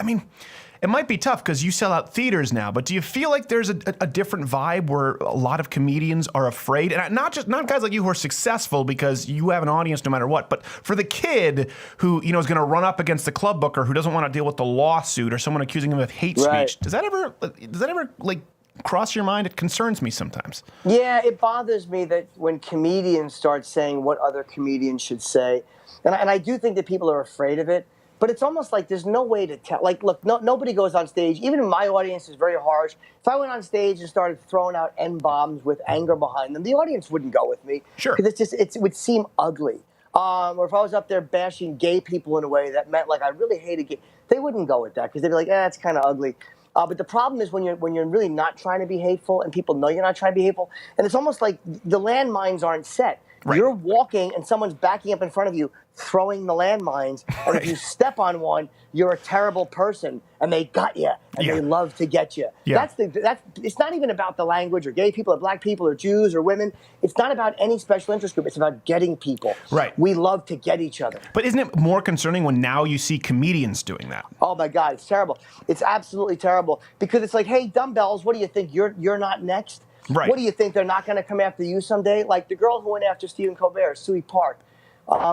it might be tough because you sell out theaters now, but do you feel like there's a different vibe where a lot of comedians are afraid? And not guys like you who are successful because you have an audience no matter what, but for the kid who, is going to run up against the club booker who doesn't want to deal with the lawsuit or someone accusing him of hate speech. Does that ever like cross your mind? It concerns me sometimes. Yeah, it bothers me that when comedians start saying what other comedians should say, and I do think that people are afraid of it. But it's almost like there's no way to tell. Like, look, nobody goes on stage. Even my audience is very harsh. If I went on stage and started throwing out N-bombs with anger behind them, the audience wouldn't go with me. Sure. Because it would seem ugly. Or if I was up there bashing gay people in a way that meant, like, I really hated gay, they wouldn't go with that because they'd be like, it's kind of ugly. But the problem is when you're really not trying to be hateful and people know you're not trying to be hateful, and it's almost like the landmines aren't set. Right. You're walking and someone's backing up in front of you, throwing the landmines, and if you step on one, you're a terrible person, and they got you, and they love to get you. Yeah. It's not even about the language or gay people or black people or Jews or women. It's not about any special interest group. It's about getting people. Right. We love to get each other. But isn't it more concerning when now you see comedians doing that? Oh my God, it's terrible. It's absolutely terrible because it's like, hey, dumbbells, what do you think? You're not next. Right. What do you think? They're not going to come after you someday? Like the girl who went after Stephen Colbert, Sui Park,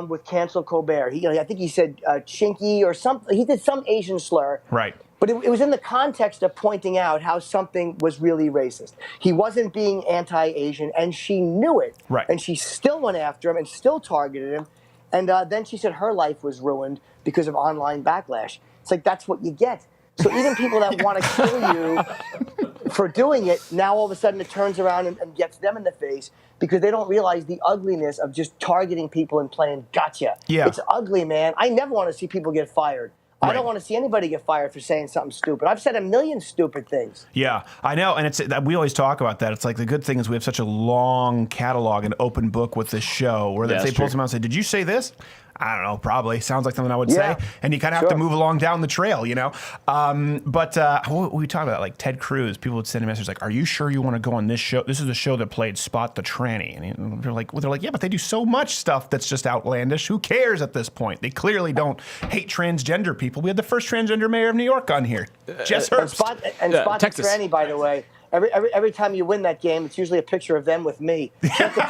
with Cancel Colbert. I think he said chinky or something. He did some Asian slur. Right. But it was in the context of pointing out how something was really racist. He wasn't being anti-Asian, and she knew it. Right. And she still went after him and still targeted him. And then she said her life was ruined because of online backlash. It's like, that's what you get. So even people that want to kill you for doing it, now all of a sudden it turns around and gets them in the face because they don't realize the ugliness of just targeting people and playing gotcha. Yeah. It's ugly, man. I never want to see people get fired. I don't want to see anybody get fired for saying something stupid. I've said a million stupid things. Yeah, I know, and we always talk about that. It's like the good thing is we have such a long catalog and open book with this show where they pull someone out and say, "Did you say this?" I don't know, probably. Sounds like something I would say. And you kind of have to move along down the trail, But we talk about, like Ted Cruz, people would send a message like, "Are you sure you want to go on this show? This is the show that played Spot the Tranny." And they're like, yeah, but they do so much stuff that's just outlandish. Who cares at this point? They clearly don't hate transgender people. We had the first transgender mayor of New York on here, Jess Herbst. And Spot the Tranny, by the way. Every time you win that game, it's usually a picture of them with me. That's a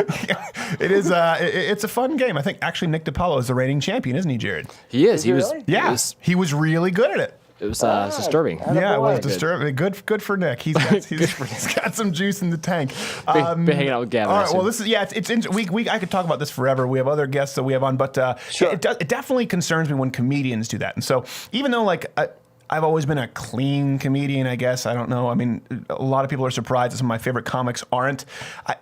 pretty It is. It's a fun game. I think actually Nick DiPaolo is the reigning champion, isn't he, Jared? He is. He was. Really? Yeah. He was really good at it. It was disturbing. Yeah, it was disturbing. Good for Nick. He's got some juice in the tank. Been hanging out with Gavin. All right. Well, this is it's I could talk about this forever. We have other guests that we have on, but it definitely concerns me when comedians do that. And so even though I've always been a clean comedian, I guess. I don't know. I mean, a lot of people are surprised that some of my favorite comics aren't.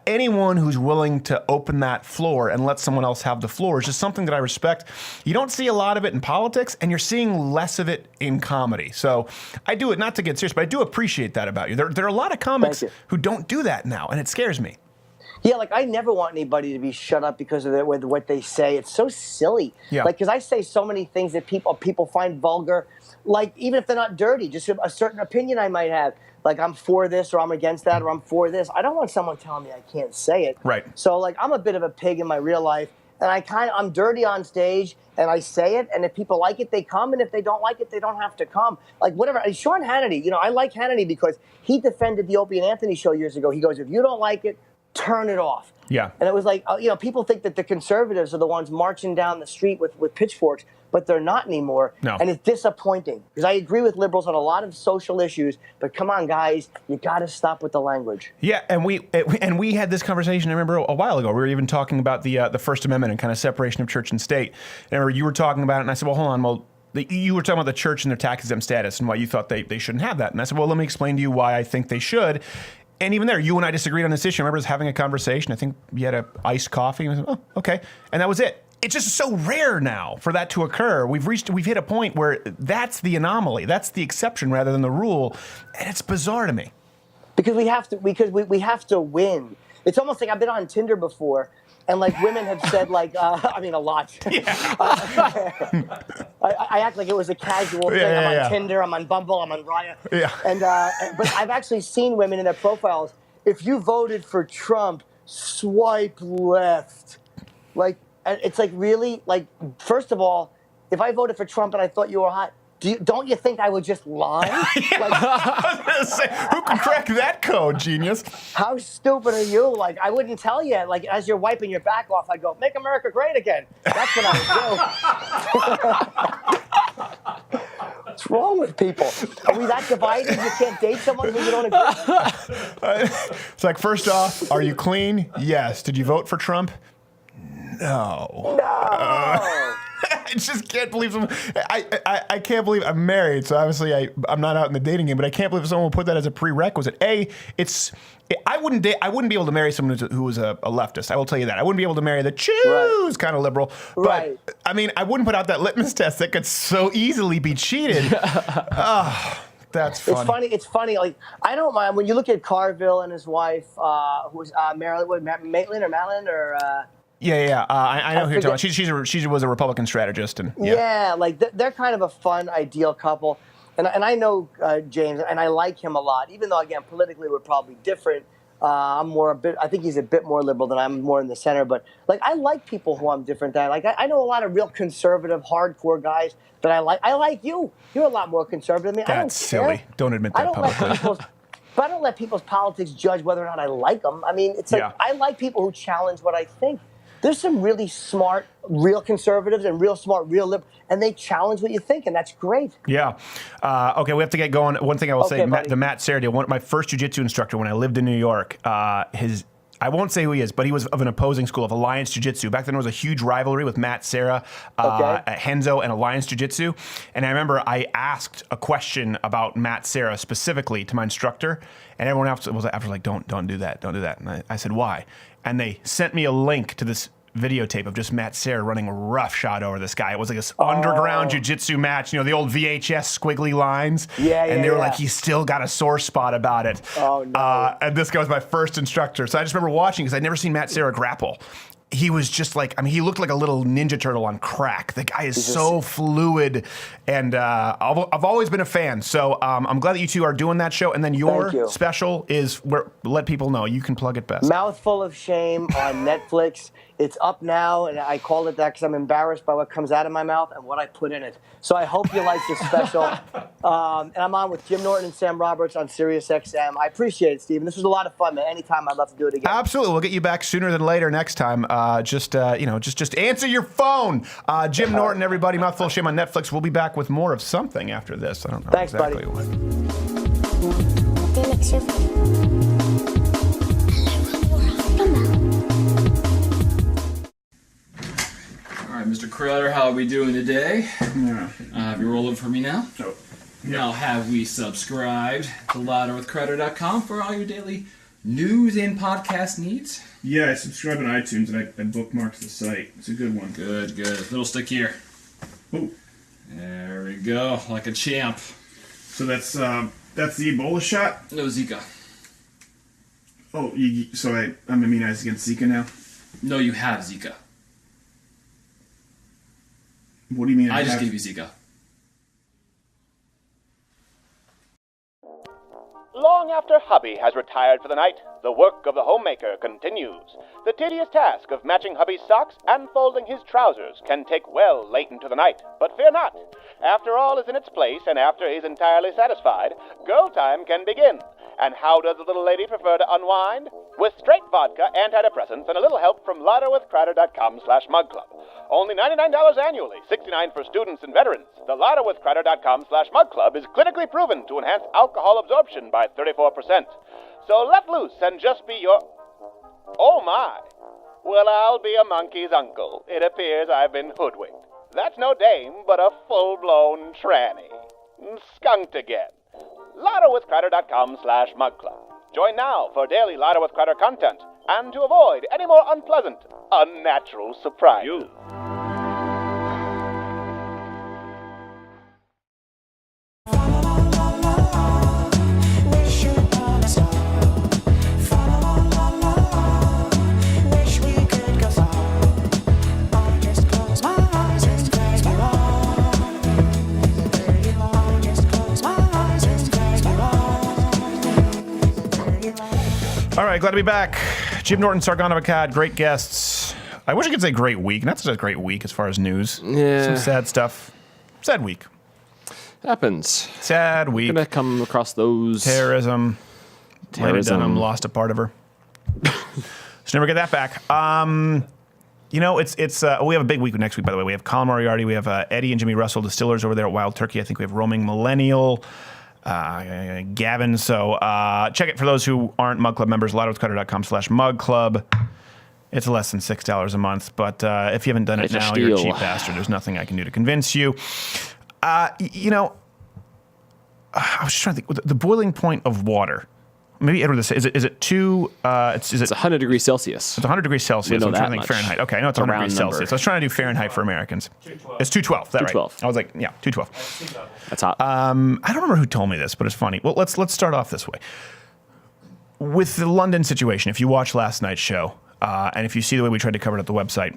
Anyone who's willing to open that floor and let someone else have the floor is just something that I respect. You don't see a lot of it in politics, and you're seeing less of it in comedy. So I do it not to get serious, but I do appreciate that about you. There are a lot of comics who don't do that now, and it scares me. Yeah, like I never want anybody to be shut up because of what they say. It's so silly. Yeah. Like, because I say so many things that people find vulgar. Like, even if they're not dirty, just a certain opinion I might have. Like, I'm for this, or I'm against that, or I'm for this. I don't want someone telling me I can't say it. Right. So, like, I'm a bit of a pig in my real life, and I'm dirty on stage, and I say it, and if people like it, they come, and if they don't like it, they don't have to come. Like, whatever. Sean Hannity, I like Hannity because he defended the Opie and Anthony show years ago. He goes, if you don't like it, turn it off. Yeah. And it was like, people think that the conservatives are the ones marching down the street with pitchforks, but they're not anymore. No. And it's disappointing because I agree with liberals on a lot of social issues, but come on, guys, you got to stop with the language. Yeah, and we had this conversation, I remember, a while ago. We were even talking about the First Amendment and kind of separation of church and state. And I remember you were talking about it, and I said, well, hold on, you were talking about the church and their tax-exempt status and why you thought they shouldn't have that. And I said, well, let me explain to you why I think they should. And even there, you and I disagreed on this issue. I remember us having a conversation. I think we had an iced coffee. And I said, oh, okay. And that was it. It's just so rare now for that to occur. We've hit a point where that's the anomaly. That's the exception rather than the rule. And it's bizarre to me. Because we have to win. It's almost like I've been on Tinder before, and like women have said, like, a lot. Yeah. I act like it was a casual thing. I'm on Tinder, I'm on Bumble, I'm on Raya. Yeah. And but I've actually seen women in their profiles. If you voted for Trump, swipe left. Like, it's like really, like, first of all, if I voted for Trump and I thought you were hot, don't you think I would just lie? I was gonna say, who can crack that code, genius? How stupid are you? Like, I wouldn't tell you. Like, as you're wiping your back off, I'd go, make America great again. That's what I would do. What's wrong with people? Are we that divided you can't date someone who you don't agree with? It's like, first off, are you clean? Yes. Did you vote for Trump? No. I just can't believe someone. I can't believe I'm married, so obviously I'm not out in the dating game. But I can't believe someone would put that as a prerequisite. I wouldn't be able to marry someone who was a leftist. I will tell you that. I wouldn't be able to marry the choose kind of liberal. But I mean, I wouldn't put out that litmus test that could so easily be cheated. That's funny. It's funny. Like, I don't mind when you look at Carville and his wife, who's Maitland. I know who you're talking about. She was a Republican strategist, and like they're kind of a fun, ideal couple. And I know James, and I like him a lot. Even though, again, politically we're probably different. I think he's a bit more liberal than I'm, more in the center. But like, I like people who I'm different than. Like, I know a lot of real conservative, hardcore guys that I like. I like you. You're a lot more conservative than me. That's silly. Don't admit that publicly. But I don't let people's politics judge whether or not I like them. I mean, it's like I like people who challenge what I think. There's some really smart, real conservatives and real smart, real liberals, and they challenge what you think, and that's great. Yeah. Okay, we have to get going. One thing I will say, the Matt Serra deal, my first jiu-jitsu instructor when I lived in New York, I won't say who he is, but he was of an opposing school of Alliance Jiu-Jitsu. Back then there was a huge rivalry with Matt Serra, Henzo, and Alliance Jiu-Jitsu. And I remember I asked a question about Matt Serra specifically to my instructor, and everyone else was like, don't do that, don't do that. And I said, why? And they sent me a link to this videotape of just Matt Serra running roughshod over this guy. It was like this underground jiu-jitsu match, the old VHS squiggly lines. And they were like, he's still got a sore spot about it. Oh, no. And this guy was my first instructor. So I just remember watching, because I'd never seen Matt Serra grapple. He was just like, he looked like a little Ninja Turtle on crack. The guy is so fluid, and I've always been a fan. So I'm glad that you two are doing that show. And then your special is let people know. You can plug it best. Mouthful of Shame on Netflix. It's up now, and I call it that because I'm embarrassed by what comes out of my mouth and what I put in it. So I hope you like this special. And I'm on with Jim Norton and Sam Roberts on SiriusXM. I appreciate it, Stephen. This was a lot of fun, man. Anytime, I'd love to do it again. Absolutely. We'll get you back sooner than later next time. Just answer your phone. Jim Norton, everybody. Mouthful of Shame on Netflix. We'll be back with more of something after this. I don't know exactly what. All right, Mr. Crowder, how are we doing today? Yeah. Have you rolled for me now? Oh. Now, have we subscribed to louderwithcrowder.com for all your daily news and podcast needs? Yeah, I subscribe on iTunes and I bookmarked the site. It's a good one. Good. Little stick here. Oh. There we go, like a champ. So that's the Ebola shot? No, Zika. Oh, so I'm immunized against Zika now? No, you have Zika. What do you mean? I just gave you Zika. Long after hubby has retired for the night, the work of the homemaker continues. The tedious task of matching hubby's socks and folding his trousers can take well late into the night. But fear not. After all is in its place and after he's entirely satisfied, girl time can begin. And how does the little lady prefer to unwind? With straight vodka, antidepressants, and a little help from LottoWithCrowder.com/mugclub. Only $99 annually, $69 for students and veterans. The LottoWithCrowder.com/mugclub is clinically proven to enhance alcohol absorption by 34%. So let loose and just be your... Oh my! Well, I'll be a monkey's uncle. It appears I've been hoodwinked. That's no dame, but a full-blown tranny. Skunked again. LottoWithCrowder.com/mugclub. Join now for daily Lotto with Crowder content and to avoid any more unpleasant, unnatural surprises. All right, glad to be back. Jim Norton, Sargon of Akkad, great guests. I wish I could say great week. Not such a great week as far as news. Yeah. Some sad stuff. Sad week. Happens. Sad week. Gonna come across those. Terrorism. Lady Dunham lost a part of her. Should never get that back. You know, it's we have a big week next week, by the way. We have Colin Moriarty. We have Eddie and Jimmy Russell, distillers over there at Wild Turkey. I think we have Roaming Millennial. Gavin. So check it for those who aren't Mug Club members, LottoWithCrowder.com/Mug Club. It's less than $6 a month, but if you haven't done it now, you're a cheap bastard. There's nothing I can do to convince you. You know, I was just trying to think. The boiling point of water. Maybe Edward, is it two? It's 100 degrees Celsius. It's 100 degrees Celsius. I'm trying to think Fahrenheit. Okay, I know it's 100 degrees Celsius. I was trying to do Fahrenheit for Americans. 212. It's 212. That's right. 212. I was like, yeah, 212. That's hot. I don't remember who told me this, but it's funny. Well, let's start off this way. With the London situation, if you watch last night's show, and if you see the way we tried to cover it at the website,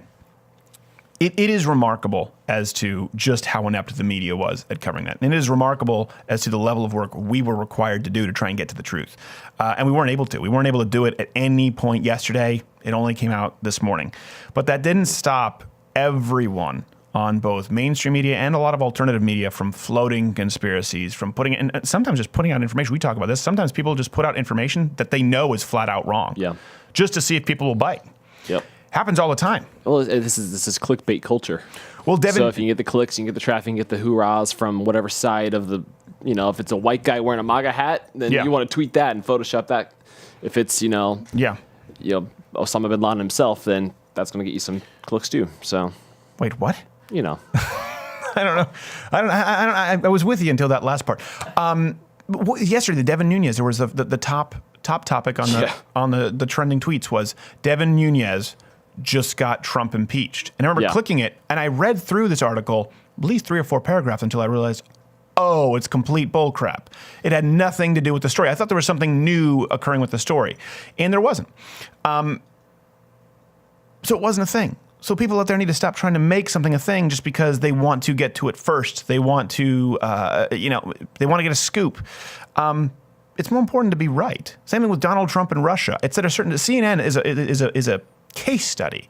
it is remarkable as to just how inept the media was at covering that. And it is remarkable as to the level of work we were required to do to try and get to the truth. And we weren't able to. We weren't able to do it at any point yesterday. It only came out this morning. But that didn't stop everyone on both mainstream media and a lot of alternative media from floating conspiracies, from putting in, and sometimes just putting out information. We talk about this. Sometimes people just put out information that they know is flat out wrong. Yeah. Just to see if people will bite. Yep. Happens all the time. Well, this is clickbait culture. Well, Devin, so if you can get the clicks, you can get the traffic, you can get the hoorahs from whatever side of the, you know, if it's a white guy wearing a MAGA hat, then you want to tweet that and Photoshop that. If it's, Osama bin Laden himself, then that's going to get you some clicks too. So, wait, what? You know, I don't know. I was with you until that last part. Yesterday, the Devin Nunes, there was the top topic on the trending tweets was Devin Nunes just got Trump impeached. And I remember clicking it, and I read through this article, at least 3 or 4 paragraphs, until I realized, oh, it's complete bullcrap. It had nothing to do with the story. I thought there was something new occurring with the story, and there wasn't. So it wasn't a thing. So people out there need to stop trying to make something a thing just because they want to get to it first. They want to, they want to get a scoop. It's more important to be right. Same thing with Donald Trump and Russia. It's at a certain. CNN is a case study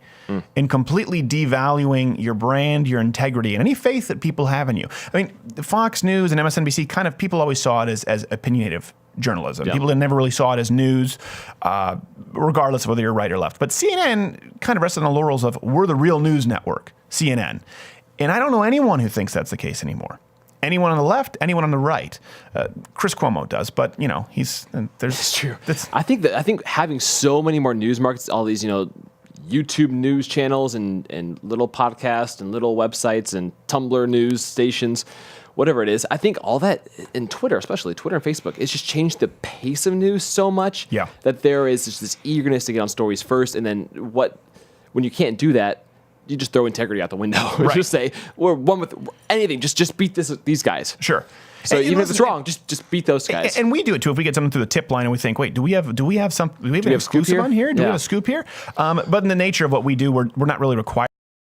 in completely devaluing your brand, your integrity, and any faith that people have in you. I mean, Fox News and MSNBC people always saw it as opinionative journalism. Yeah. People never really saw it as news, regardless of whether you're right or left. But CNN kind of rested on the laurels of we're the real news network, CNN. And I don't know anyone who thinks that's the case anymore. Anyone on the left, anyone on the right. Chris Cuomo does, but there's. It's true. I think having so many more news markets, all these YouTube news channels and little podcasts and little websites and Tumblr news stations, whatever it is, I think all that, in Twitter, especially Twitter and Facebook, it's just changed the pace of news so much that there is just this eagerness to get on stories first, and then when you can't do that, you just throw integrity out the window. Right. Just say, we're one with anything. Just beat these guys. Sure. So even if it's wrong, just beat those guys. And we do it too. If we get something through the tip line and we think, wait, do we have an exclusive on here? Do we have a scoop here? But in the nature of what we do, we're not really required